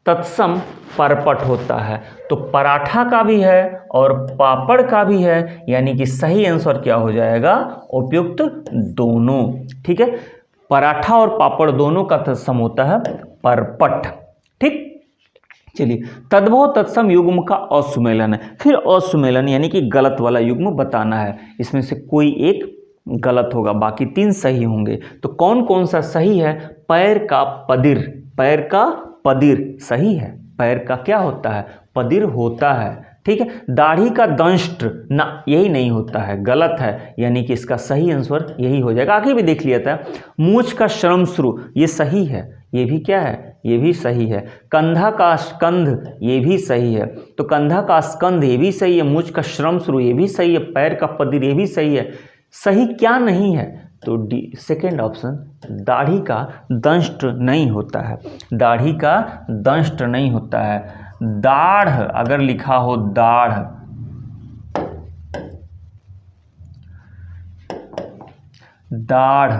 तत्सम परपट होता है? तो पराठा का भी है और पापड़ का भी है। यानी कि सही आंसर क्या हो जाएगा? उपयुक्त दोनों। ठीक है। पराठा और पापड़ दोनों का तत्सम होता है परपट। ठीक। चलिए तद्भव तत्सम युग्म का असुमेलन है। फिर असुमेलन यानी कि गलत वाला युग्म बताना है। इसमें से कोई एक गलत होगा, बाकी 3 सही होंगे। तो कौन कौन सा सही है? पैर का पदिर, पैर का पदिर सही है। पैर का क्या होता है? पदिर होता है। ठीक है। दाढ़ी का दंष्ट्र ना, यही नहीं होता है, गलत है। यानी कि इसका सही आंसर यही हो जाएगा। आगे भी देख लिया था। मूछ का श्रमश्रु, ये सही है। ये भी क्या है? ये भी सही है। कंधा का स्कंध, ये भी सही है। तो कंधा का स्कंध, ये भी सही है। मुझ का श्रमश्रु, ये भी सही है। पैर का पदिर, ये भी सही है। सही क्या नहीं है? तो डी, सेकेंड ऑप्शन, दाढ़ी का दंष्ट नहीं होता है। दाढ़ी का दंष्ट नहीं होता है। दाढ़ अगर लिखा हो, दाढ़, दाढ़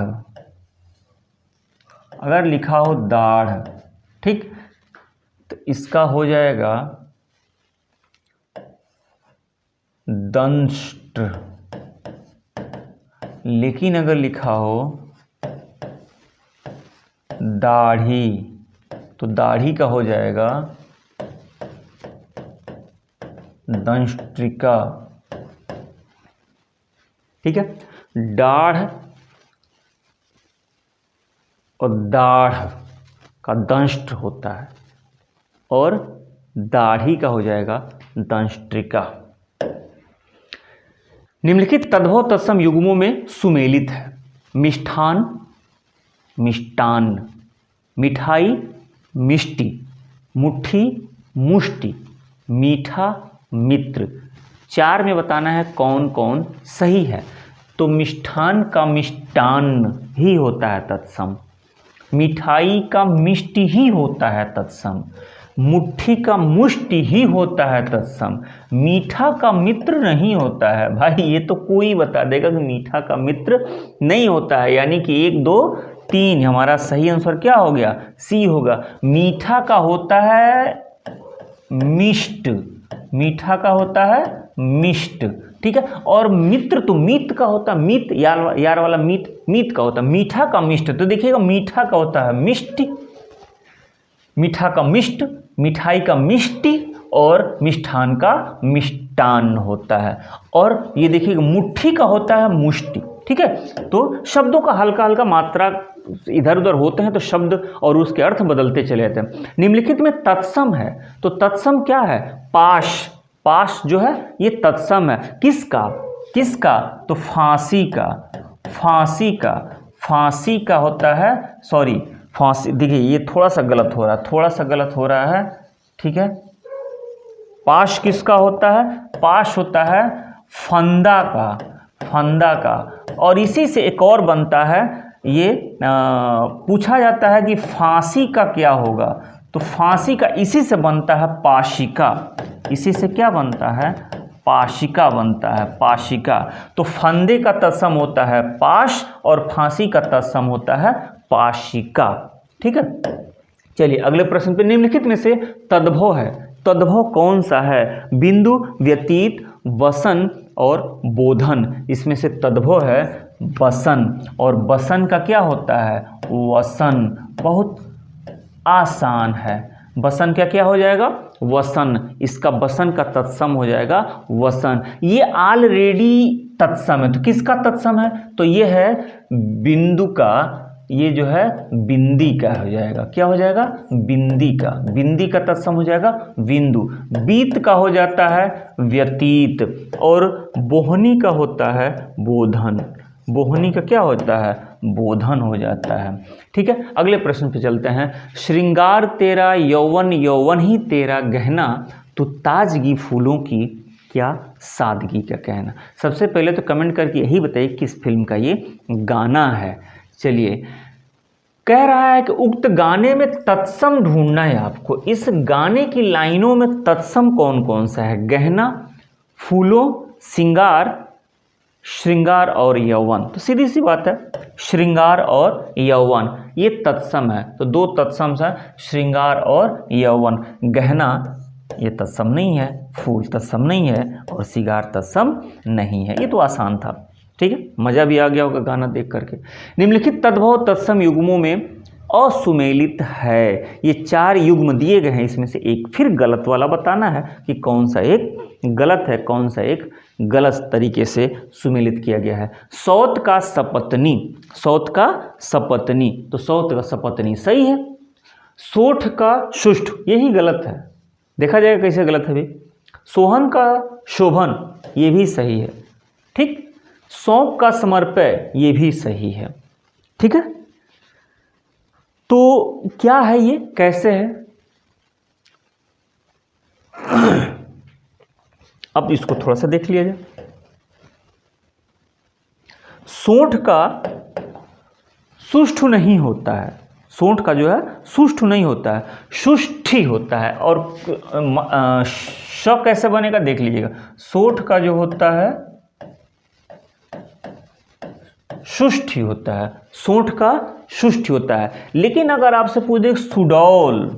अगर लिखा हो, दाढ़, ठीक, तो इसका हो जाएगा दंष्ट। लेकिन अगर लिखा हो दाढ़ी, तो दाढ़ी का हो जाएगा दंष्ट्रिका। ठीक है, दाढ़ और दाढ़ का दंष्ट होता है और दाढ़ी का हो जाएगा दंष्ट्रिका। निम्नलिखित तद्भव तत्सम युग्मों में सुमेलित है। मिष्ठान, मिष्टान्न, मिठाई, मिष्टि, मुट्ठी, मुष्टि, मीठा, मित्र। 4 में बताना है कौन कौन सही है। तो मिष्ठान का मिष्टान्न ही होता है तत्सम, मिठाई का मिष्टि ही होता है तत्सम, मुट्ठी का मुष्टि ही होता है तत्सम, मीठा का मित्र नहीं होता है। भाई ये तो कोई बता देगा कि मीठा का मित्र नहीं होता है, यानी कि 1 2 3 हमारा सही आंसर क्या हो गया? सी होगा। मीठा का होता है मिष्ट, मीठा का होता है मिष्ट, ठीक है। और मित्र तो मीत का होता है, मीत यार वाला मीत, मीत का होता है। मीठा का मिष्ट, तो देखिएगा मीठा का होता है मिष्टि, मीठा का मिष्ट, मिठाई का मिष्टि और मिष्ठान का मिष्टान्न होता है। और ये देखिएगा मुट्ठी का होता है मुष्टि, ठीक है। तो शब्दों का हल्का हल्का मात्रा इधर उधर होते हैं तो शब्द और उसके अर्थ बदलते चले जाते हैं। निम्नलिखित में तत्सम है, तो तत्सम क्या है? पाश, पाश जो है ये तत्सम है। किसका? किसका? तो फांसी का, फांसी का, फांसी का होता है, सॉरी फांसी, देखिए ये थोड़ा सा गलत हो रहा है, थोड़ा सा गलत हो रहा है, ठीक है। पाश किसका होता है? पाश होता है फंदा का, फंदा का। और इसी से एक और बनता है, ये पूछा जाता है कि फांसी का क्या होगा, तो फांसी का इसी से बनता है पाशिका, इसी से क्या बनता है? पाशिका बनता है, पाशिका। तो फंदे का तत्सम होता है पाश और फांसी का तत्सम होता है पाशिका, ठीक है। चलिए अगले प्रश्न पे, निम्नलिखित में से तद्भव है, तद्भव कौन सा है? बिंदु, व्यतीत, वसन और बोधन। इसमें से तद्भव है वसन, और वसन का क्या होता है? वसन। बहुत आसान है। वसन का क्या हो जाएगा? वसन। इसका वसन का तत्सम हो जाएगा वसन। ये ऑलरेडी तत्सम है, तो किसका तत्सम है? तो ये है बिंदु का, ये जो है बिंदी का हो जाएगा। क्या हो जाएगा? बिंदी का, बिंदी का तत्सम हो जाएगा बिंदु। बीत का हो जाता है व्यतीत, और बोहनी का होता है बोधन। बोहनी का क्या होता है? बोधन हो जाता है, ठीक है। अगले प्रश्न पे चलते हैं। श्रृंगार तेरा यौवन, यौवन ही तेरा गहना, तो ताजगी फूलों की क्या सादगी का कहना। सबसे पहले तो कमेंट करके यही बताइए किस फिल्म का ये गाना है। चलिए, कह रहा है कि उक्त गाने में तत्सम ढूंढना है आपको। इस गाने की लाइनों में तत्सम कौन कौन सा है? गहना, फूलों, श्रृंगार, श्रृंगार और यौवन। तो सीधी सी बात है, श्रृंगार और यौवन ये तत्सम है। तो 2 तत्सम है, श्रृंगार और यौवन। गहना ये तत्सम नहीं है, फूल तत्सम नहीं है और श्रृंगार तत्सम नहीं है। ये तो आसान था, ठीक है। मज़ा भी आ गया होगा गाना देख करके। निम्नलिखित तद्भव तत्सम युग्मों में असुमेलित है। ये 4 युग्म दिए गए हैं, इसमें से एक फिर गलत वाला बताना है कि कौन सा एक गलत है, कौन सा एक गलत तरीके से सुमेलित किया गया है। सौत का सपत्नी, सौत का सपत्नी, तो सौत का सपत्नी सही है। सोठ का सुष्ठ, यही गलत है। देखा जाएगा कैसे गलत है भी। सोहन का शोभन, ये भी सही है, ठीक। सौंप का समर्पय, ये भी सही है, ठीक है। तो क्या है ये, कैसे है? अब इसको थोड़ा सा देख लिया जाए। सोंठ का सुष्ठु नहीं होता है, सोंठ का जो है सुष्ठु नहीं होता है, सुष्ठी होता है। और श कैसे बनेगा देख लीजिएगा। सोंठ का जो होता है सुष्ठी होता है, सोंठ का सुष्ठी होता है। लेकिन अगर आपसे पूछ दे सुडौल,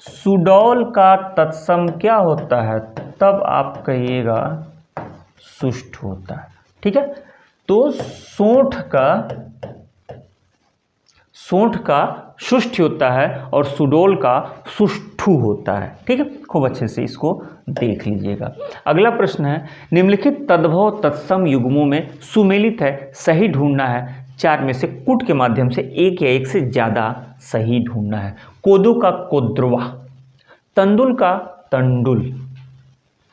सुडौल का तत्सम क्या होता है, तब आप कहिएगा सुष्ठ होता है। ठीक है, तो सोंठ का सुष्ठ होता है और सुडौल का सुष्ठु होता है। ठीक है, खूब अच्छे से इसको देख लीजिएगा। अगला प्रश्न है, निम्नलिखित तद्भव तत्सम युग्मों में सुमेलित है, सही ढूंढना है। चार में से कूट के माध्यम से एक या एक से ज्यादा सही ढूंढना है। कोदो का कोद्रवा, तंदुल का तंडुल,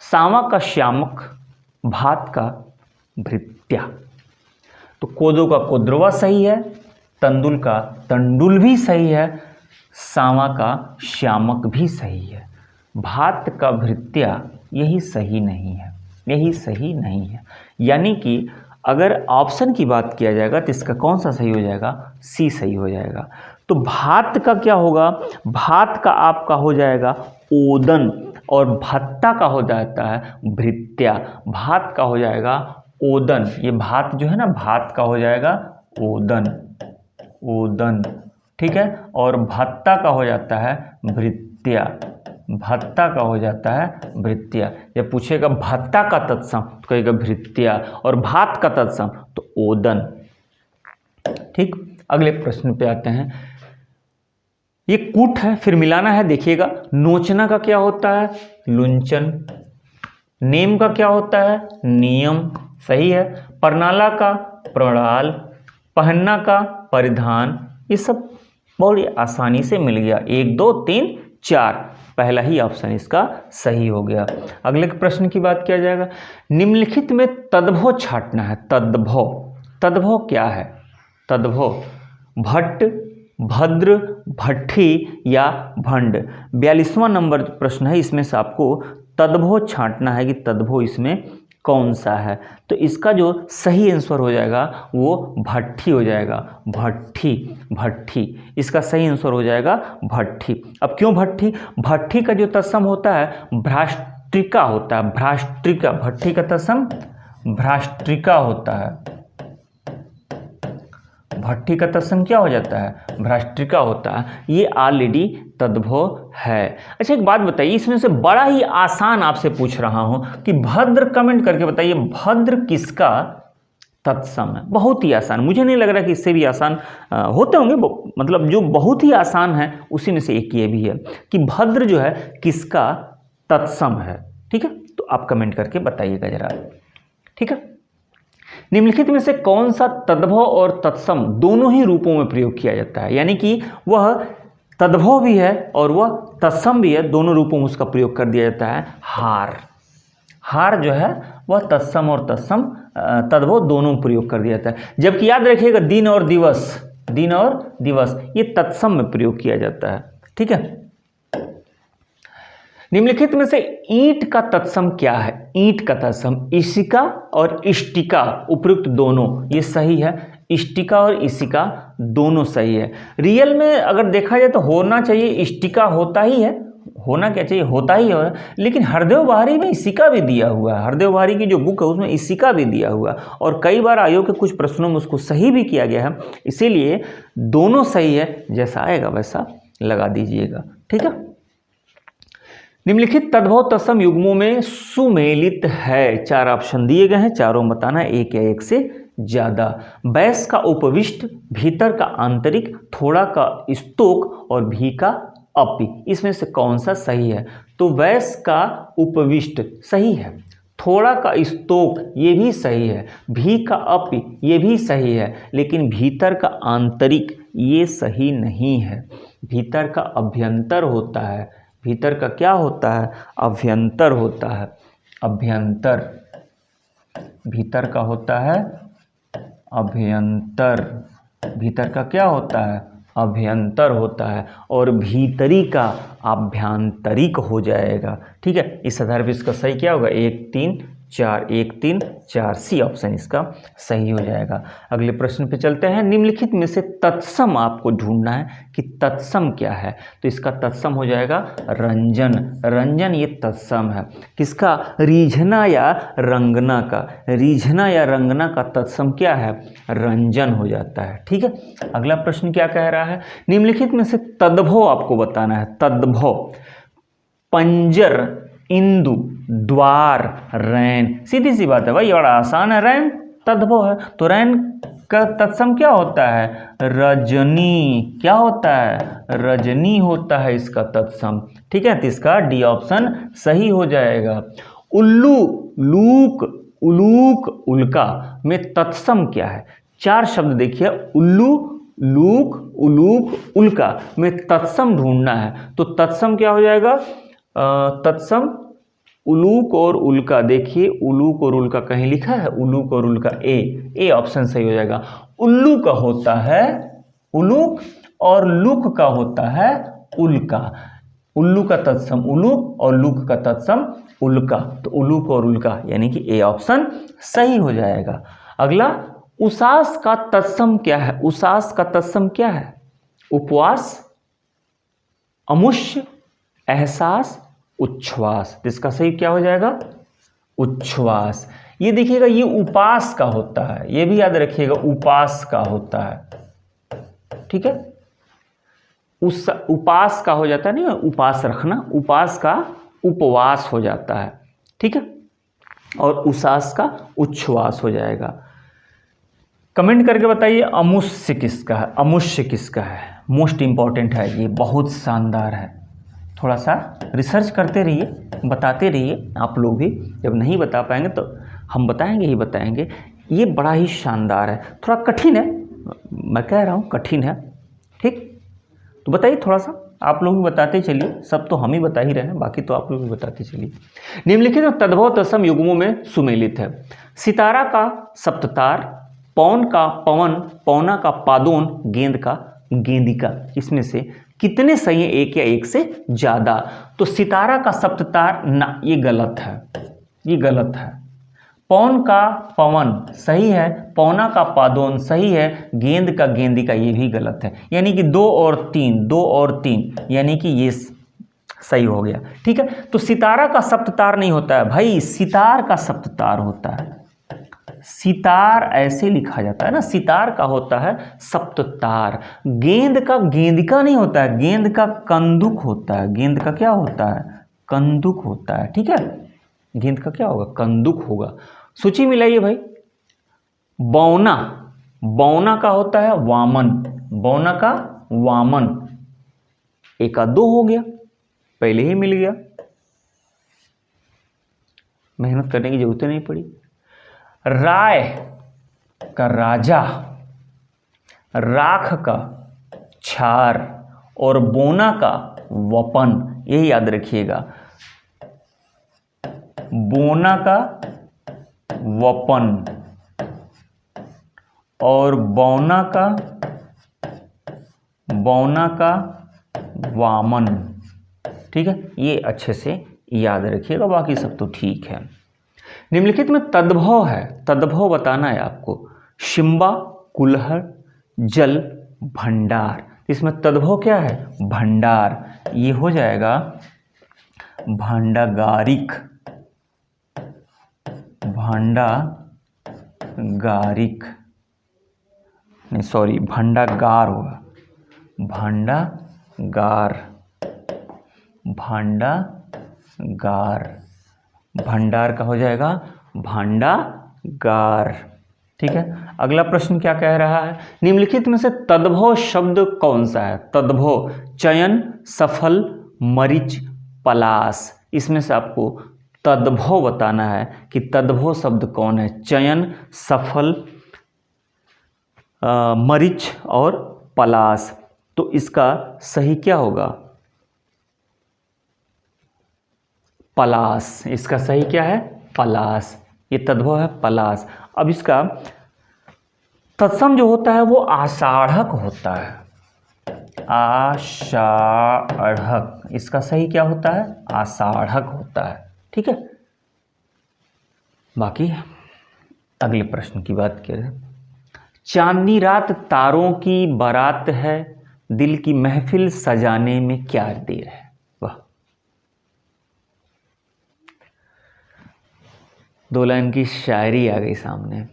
सावा का श्यामक, भात का भृत्या। तो कोदो का कोद्रवा सही है, तंदुल का तंडुल भी सही है, सावा का श्यामक भी सही है, भात का भृत्या यही सही नहीं है, यही सही नहीं है। यानी कि अगर ऑप्शन की बात किया जाएगा तो इसका कौन सा सही हो जाएगा, सी सही हो जाएगा। तो भात का क्या होगा, भात का आपका हो जाएगा ओदन, और भत्ता का हो जाता है भृत्या। भात का हो जाएगा ओदन, ये भात जो है ना, भात का हो जाएगा ओदन, ओदन। ठीक है, और भत्ता का हो जाता है भृत्या, भत्ता का हो जाता है भृत्या। जब पूछेगा भत्ता का तत्सम तो कहेगा भृत्या, और भात का तत्सम तो ओदन। ठीक, अगले प्रश्न पे आते हैं। ये कूट है, फिर मिलाना है, देखिएगा। नोचना का क्या होता है, लुंचन। नेम का क्या होता है, नियम, सही है। परनाला का प्रणाल, पहनना का परिधान। ये सब बहुत आसानी से मिल गया, 1 2 3 4, पहला ही ऑप्शन इसका सही हो गया। अगले प्रश्न की बात किया जाएगा। निम्नलिखित में तद्भव छांटना है। तद्भव, तद्भव क्या है, तद्भव भट्ट, भद्र, भट्ठी या भंड। 42वां नंबर प्रश्न है, इसमें से आपको तद्भव छांटना है कि तद्भव इसमें कौन सा है। तो इसका जो सही आंसर हो जाएगा वो भट्ठी हो जाएगा, भट्ठी, भट्ठी, इसका सही आंसर हो जाएगा भट्ठी। अब क्यों भट्ठी, भट्ठी का जो तत्सम होता है भ्राष्ट्रिका होता है, भ्राष्ट्रिका, भट्ठी का तत्सम भ्राष्ट्रिका होता है, भट्ठी का तत्सम क्या हो जाता है, भ्राष्ट्रिका होता है। ये ऑलरेडी तद्भव है। अच्छा एक बात बताइए, इसमें से बड़ा ही आसान आपसे पूछ रहा हूं कि भद्र, कमेंट करके बताइए भद्र किसका तत्सम है। बहुत ही आसान, मुझे नहीं लग रहा कि इससे भी आसान होते होंगे, मतलब जो बहुत ही आसान है उसी में से एक ये भी है कि भद्र जो है किसका तत्सम है। ठीक है, तो आप कमेंट करके बताइएगा जरा। ठीक है, निम्नलिखित में से कौन सा तद्भव और तत्सम दोनों ही रूपों में प्रयोग किया जाता है, यानी कि वह तद्भव भी है और वह तत्सम भी है, दोनों रूपों में उसका प्रयोग कर दिया जाता है। हार, हार जो है वह तत्सम और तत्सम तद्भव दोनों में प्रयोग कर दिया जाता है। जबकि याद रखिएगा दिन और दिवस, दिन और दिवस ये तत्सम में प्रयोग किया जाता है। ठीक है, निम्नलिखित में से ईंट का तत्सम क्या है, ईंट का तत्सम इशिका और इष्टिका, उपयुक्त दोनों, ये सही है। इष्टिका और इशिका दोनों सही है। रियल में अगर देखा जाए तो होना चाहिए इष्टिका, होता ही है, होना क्या चाहिए, होता ही है। लेकिन हरदेव बहारी में इशिका भी दिया हुआ है, हरदेव बहारी की जो बुक है उसमें इशिका भी दिया हुआ है, और कई बार आयोग के कुछ प्रश्नों में उसको सही भी किया गया है। इसीलिए दोनों सही है, जैसा आएगा वैसा लगा दीजिएगा। ठीक है, निम्नलिखित तद्भव तत्सम युग्मों में सुमेलित है। 4 ऑप्शन दिए गए हैं, चारों बताना है, एक या एक से ज्यादा। बैस का उपविष्ट, भीतर का आंतरिक, थोड़ा का स्तोक और भी का अपि, इसमें से कौन सा सही है। तो बैस का उपविष्ट सही है, थोड़ा का स्तोक ये भी सही है, भी का अपि ये भी सही है, लेकिन भीतर का आंतरिक ये सही नहीं है। भीतर का अभ्यंतर होता है, भीतर का क्या होता है, अभ्यंतर होता है, अभ्यंतर, भीतर का होता है अभ्यंतर। भीतर का क्या होता है? अभ्यंतर होता है, और भीतरी का आभ्यंतरिक हो जाएगा। ठीक है, इस आधार पर इसका सही क्या होगा? 1 3 4, 1 3 4, सी ऑप्शन इसका सही हो जाएगा। अगले प्रश्न पे चलते हैं। निम्नलिखित में से तत्सम आपको ढूंढना है कि तत्सम क्या है। तो इसका तत्सम हो जाएगा रंजन। रंजन ये तत्सम है किसका? रीझना या रंगना का। रीझना या रंगना का तत्सम क्या है? रंजन हो जाता है। ठीक है, अगला प्रश्न क्या कह रहा है? निम्नलिखित में से तद्भव आपको बताना है। तद्भव, पंजर, इंदु, द्वार, रैन। सीधी सी बात है भाई, बड़ा आसान है। रैन तद्भव है, तो रैन का तत्सम क्या होता है? रजनी। क्या होता है? रजनी होता है इसका तत्सम। ठीक है, तो इसका डी ऑप्शन सही हो जाएगा। उल्लू, लूक, उलूक, उल्का में तत्सम क्या है? 4 शब्द देखिए, उल्लू, लूक, उलूक, उल्का में तत्सम ढूंढना है। तो तत्सम क्या हो जाएगा? तत्सम उलूक और उल्का। देखिए उलूक और उल्का कहीं लिखा है? उलूक और उल्का, ए ऑप्शन सही हो जाएगा। उल्लू का होता है उलूक और लूक का होता है उल्का। उल्लू का तत्सम उलूक और लूक का तत्सम उल्का, तो उलूक और उल्का यानी कि ए ऑप्शन सही हो जाएगा। अगला, उसास का तत्सम क्या है? उसास का तत्सम क्या है? उपवास, अमुष्य, एहसास, उच्छ्वास। इसका सही क्या हो जाएगा? उच्छ्वास। ये देखिएगा, ये उपास का होता है, ये भी याद रखिएगा, उपास का होता है। ठीक है, उस उपास का हो जाता है, नहीं उपास रखना, उपास का उपवास हो जाता है। ठीक है, और उसास का उच्छ्वास हो जाएगा। कमेंट करके बताइए अमुष्य किसका है? अमुष्य किसका है? मोस्ट इंपॉर्टेंट है ये, बहुत शानदार है। थोड़ा सा रिसर्च करते रहिए, बताते रहिए। आप लोग भी जब नहीं बता पाएंगे तो हम बताएंगे ही बताएंगे। ये बड़ा ही शानदार है, थोड़ा कठिन है, मैं कह रहा हूँ कठिन है। ठीक, तो बताइए थोड़ा सा, आप लोग भी बताते चलिए। सब तो हम ही बता ही रहे हैं, बाकी तो आप लोग भी बताते चलिए। निम्नलिखित में तद्भव तत्सम युग्मों में सुमेलित है। सितारा का सप्ततार, पौन का पवन, पौना का पादोन, गेंद का गेंदिका। इसमें से कितने सही है? एक या एक से ज़्यादा। तो सितारा का सप्ततार ना, ये गलत है, ये गलत है। पौन का पवन सही है, पौना का पादोन सही है, गेंद का गेंदिका ये भी गलत है। यानी कि 2 और 3, 2 और 3, यानी कि ये सही हो गया। ठीक है, तो सितारा का सप्ततार नहीं होता है भाई, सितार का सप्ततार होता है। सितार ऐसे लिखा जाता है ना, सितार का होता है सप्ततार। गेंद का गेंदिका नहीं होता है, गेंद का कंदुक होता है। गेंद का क्या होता है? कंदुक होता है। ठीक है, गेंद का क्या होगा? कंदुक होगा। सूची मिलाइए भाई। बौना, बौना का होता है वामन, बौना का वामन। 1 का 2 हो गया, पहले ही मिल गया, मेहनत करने की जरूरत नहीं पड़ी। राय का राजा, राख का छार और बोना का वपन, यही याद रखिएगा। बोना का वपन और बौना का वामन। ठीक है, ये अच्छे से याद रखिएगा, बाकी सब तो ठीक है। निम्नलिखित में तद्भव है, तद्भव बताना है आपको। शिम्बा, कुल्हड़, जल, भंडार। इसमें तद्भव क्या है? भंडार। ये हो जाएगा भांडागारिक, भांडागारिक नहीं सॉरी, भांडागार होगा, भांडागार, भांडागार। भंडार का हो जाएगा भांडागार। ठीक है, अगला प्रश्न क्या कह रहा है? निम्नलिखित में से तद्भव शब्द कौन सा है? तद्भव, चयन, सफल, मरीच, पलाश। इसमें से आपको तद्भव बताना है कि तद्भव शब्द कौन है। चयन, सफल, मरीच और पलाश। तो इसका सही क्या होगा? पलाश। इसका सही क्या है? पलाश। ये तद्भव है पलाश। अब इसका तत्सम जो होता है वो आषाढ़क होता है, आषाढ़क। इसका सही क्या होता है? आषाढ़क होता है। ठीक है, बाकी अगले प्रश्न की बात करें। चांदनी रात तारों की बारात है, दिल की महफिल सजाने में क्या देर है? वाह, 2 लाइन की शायरी आ गई सामने।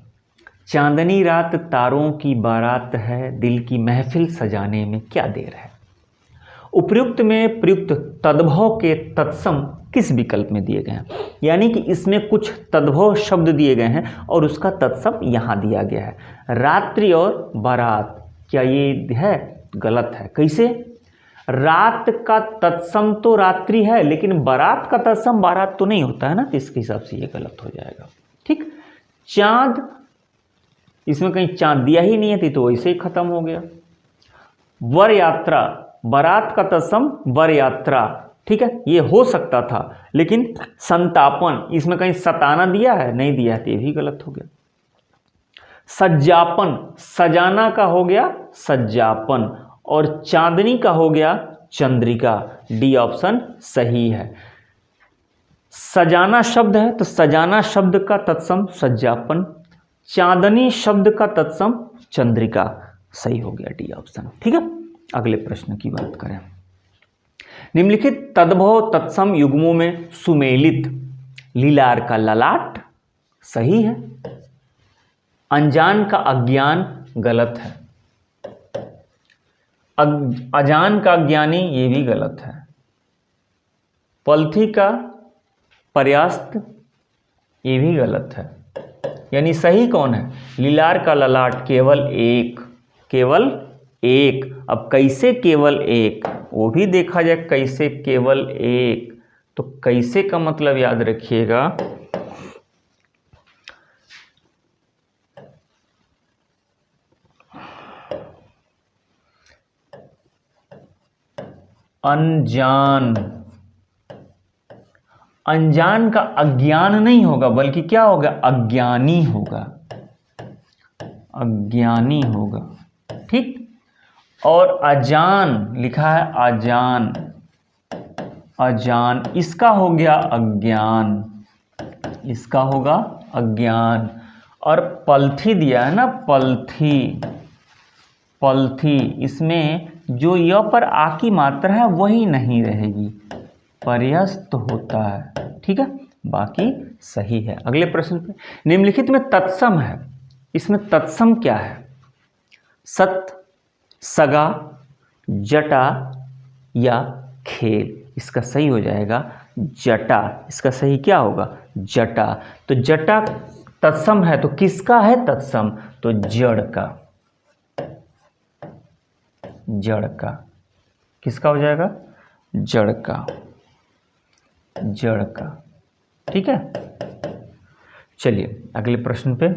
चांदनी रात तारों की बारात है, दिल की महफिल सजाने में क्या देर है। उपयुक्त में प्रयुक्त तद्भव के तत्सम किस विकल्प में दिए गए हैं? यानी कि इसमें कुछ तद्भव शब्द दिए गए हैं और उसका तत्सम यहाँ दिया गया है। रात्रि और बारात, क्या ये है? गलत है। कैसे? रात का तत्सम तो रात्रि है, लेकिन बारात का तत्सम बारात तो नहीं होता है ना, तो इसके हिसाब से ये गलत हो जाएगा। ठीक। चांद, इसमें कहीं चांद दिया ही नहीं है, तो वैसे ही खत्म हो गया। वर यात्रा, बारात का तत्सम वर यात्रा। ठीक है, ये हो सकता था, लेकिन संतापन, इसमें कहीं सताना दिया है? नहीं दिया है, तो ये भी गलत हो गया। सज्जापन, सजाना का हो गया सज्जापन, और चांदनी का हो गया चंद्रिका। डी ऑप्शन सही है। सजाना शब्द है तो सजाना शब्द का तत्सम सज्जापन, चांदनी शब्द का तत्सम चंद्रिका। सही हो गया डी ऑप्शन। ठीक है, अगले प्रश्न की बात करें। निम्नलिखित तद्भव तत्सम युग्मों में सुमेलित लीलार का ललाट सही है। अनजान का अज्ञान गलत है। अजान का ज्ञानी ये भी गलत है। पलथी का पर्यास्त ये भी गलत है। यानी सही कौन है? लीलार का ललाट केवल एक, केवल एक। अब कैसे केवल एक, वो भी देखा जाए कैसे केवल एक। तो कैसे का मतलब याद रखिएगा, अनजान। अनजान का अज्ञान नहीं होगा, बल्कि क्या होगा? अज्ञानी होगा, अज्ञानी होगा। ठीक। और अजान लिखा है अजान, अजान, इसका हो गया अज्ञान, इसका होगा अज्ञान। और पलथी दिया है ना, पलथी, पलथी, इसमें जो य पर आ की मात्रा है वही नहीं रहेगी, पर्यस्त होता है। ठीक है, बाकी सही है। अगले प्रश्न पे, निम्नलिखित में तत्सम है, इसमें तत्सम क्या है? सत, सगा, जटा या खेल। इसका सही हो जाएगा जटा। इसका सही क्या होगा? जटा। तो जटा तत्सम है, तो किसका है तत्सम? तो जड़ का, जड़ का। किसका हो जाएगा? जड़ का, जड़ का। ठीक है, चलिए अगले प्रश्न पे,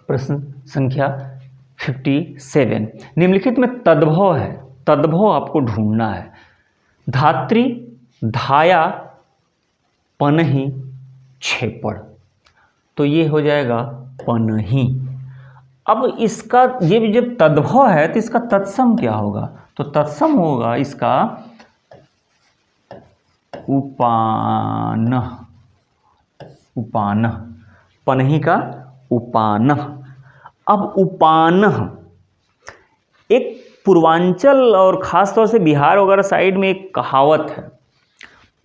प्रश्न संख्या 57। निम्नलिखित में तद्भव है, तद्भव आपको ढूंढना है। धात्री, धाया, पनही, छेपड़। तो ये हो जाएगा पनही। अब इसका ये भी जब तद्भव है तो इसका तत्सम क्या होगा? तो तत्सम होगा इसका उपानह, उपानह, पनही का उपानह। अब उपानह एक पूर्वांचल और ख़ास तौर से बिहार वगैरह साइड में एक कहावत है,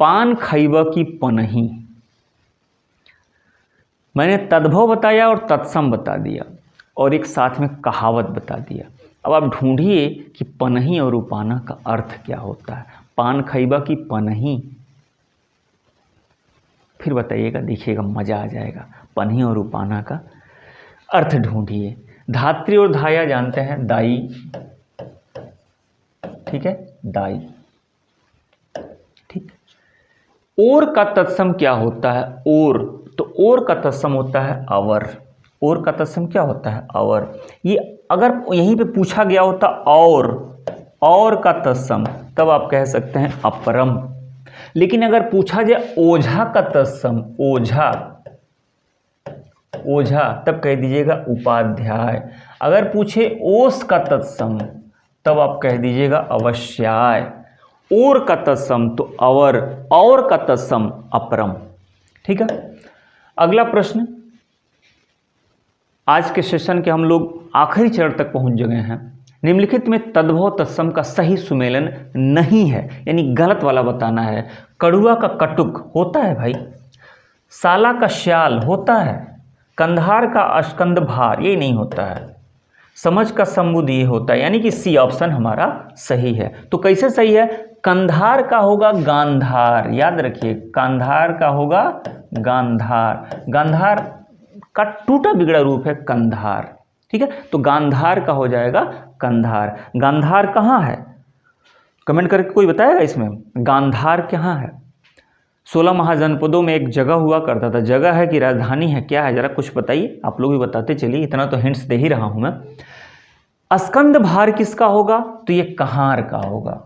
पान खैबा की पनही। मैंने तद्भव बताया और तत्सम बता दिया और एक साथ में कहावत बता दिया। अब आप ढूंढिए कि पनही और उपानह का अर्थ क्या होता है। पान खैबा की पनही, फिर बताइएगा, देखिएगा मज़ा आ जाएगा। पनही और उपानह का अर्थ ढूंढिए। धात्री और धाया जानते हैं, दाई। ठीक है, दाई। ठीक। और का तत्सम क्या होता है? और, तो और का तत्सम होता है अवर। और का तत्सम क्या होता है? अवर। ये अगर यहीं पे पूछा गया होता और का तत्सम, तब आप कह सकते हैं अपरम। लेकिन अगर पूछा जाए ओझा का तत्सम, ओझा, ओझा तब कह दीजिएगा उपाध्याय। अगर पूछे ओस का तत्सम तब आप कह दीजिएगा अवश्याय। और का तत्सम तो अवर, और का तत्सम अपरम। ठीक है, अगला प्रश्न। आज के सेशन के हम लोग आखिरी चरण तक पहुंच गए हैं। निम्नलिखित में तद्भव तत्सम का सही सुमेलन नहीं है, यानी गलत वाला बताना है। कड़ुआ का कटुक होता है भाई, साला का श्याल होता है, कंधार का अस्कंद भार ये नहीं होता है, समझ का समुद ये होता है, यानी कि सी ऑप्शन हमारा सही है। तो कैसे सही है? कंधार का होगा गांधार, याद रखिए कंधार का होगा गांधार, गांधार का टूटा बिगड़ा रूप है कंधार। ठीक है, तो गांधार का हो जाएगा कंधार। गांधार कहाँ है? कमेंट करके कोई बताएगा इसमें गांधार कहाँ है? 16 महाजनपदों में एक जगह हुआ करता था। जगह है कि राजधानी है, क्या है? जरा कुछ बताइए, आप लोग भी बताते चलिए, इतना तो हिंट्स दे ही रहा हूं मैं। अस्कंद भार किसका होगा? तो ये कहार का होगा।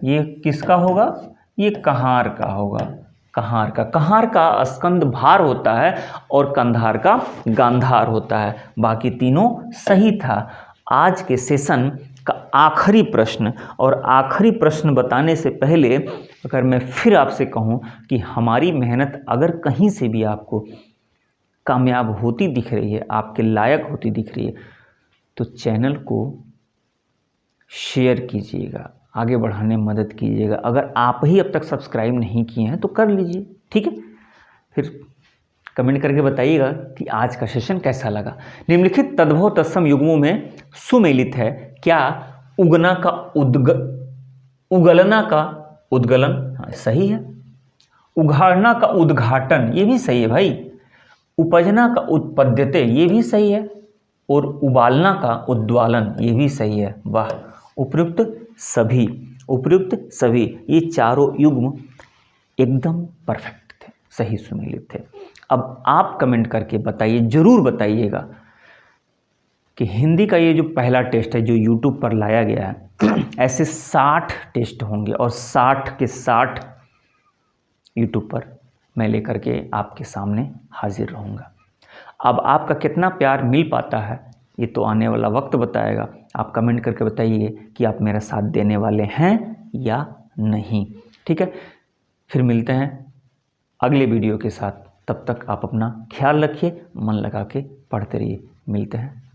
ये किसका होगा? ये कहार का होगा। कहार का, कहार का अस्कंद भार होता है और कंधार का गांधार होता है। बाकी तीनों सही था। आज के सेशन का आखिरी प्रश्न, और आखिरी प्रश्न बताने से पहले अगर मैं फिर आपसे कहूं कि हमारी मेहनत अगर कहीं से भी आपको कामयाब होती दिख रही है, आपके लायक होती दिख रही है, तो चैनल को शेयर कीजिएगा, आगे बढ़ाने में मदद कीजिएगा। अगर आप ही अब तक सब्सक्राइब नहीं किए हैं तो कर लीजिए। ठीक है, फिर कमेंट करके बताइएगा कि आज का सेशन कैसा लगा। निम्नलिखित तद्भव तत्सम युग्मों में सुमेलित है क्या? उगना का उगलना का उद्गलन, हाँ सही है। उघाड़ना का उद्घाटन, ये भी सही है भाई। उपजना का उत्पद्यते, ये भी सही है। और उबालना का उद्वालन, ये भी सही है। वाह, उपयुक्त सभी ये चारों युग्म एकदम परफेक्ट थे, सही सुमेलित थे। अब आप कमेंट करके बताइए, जरूर बताइएगा कि हिंदी का ये जो पहला टेस्ट है जो यूट्यूब पर लाया गया है, ऐसे 60 टेस्ट होंगे और 60 के 60 यूट्यूब पर मैं लेकर के आपके सामने हाजिर रहूँगा। अब आपका कितना प्यार मिल पाता है ये तो आने वाला वक्त बताएगा। आप कमेंट करके बताइए कि आप मेरा साथ देने वाले हैं या नहीं। ठीक है, फिर मिलते हैं अगले वीडियो के साथ। तब तक आप अपना ख्याल रखिए, मन लगा के पढ़ते रहिए। मिलते हैं।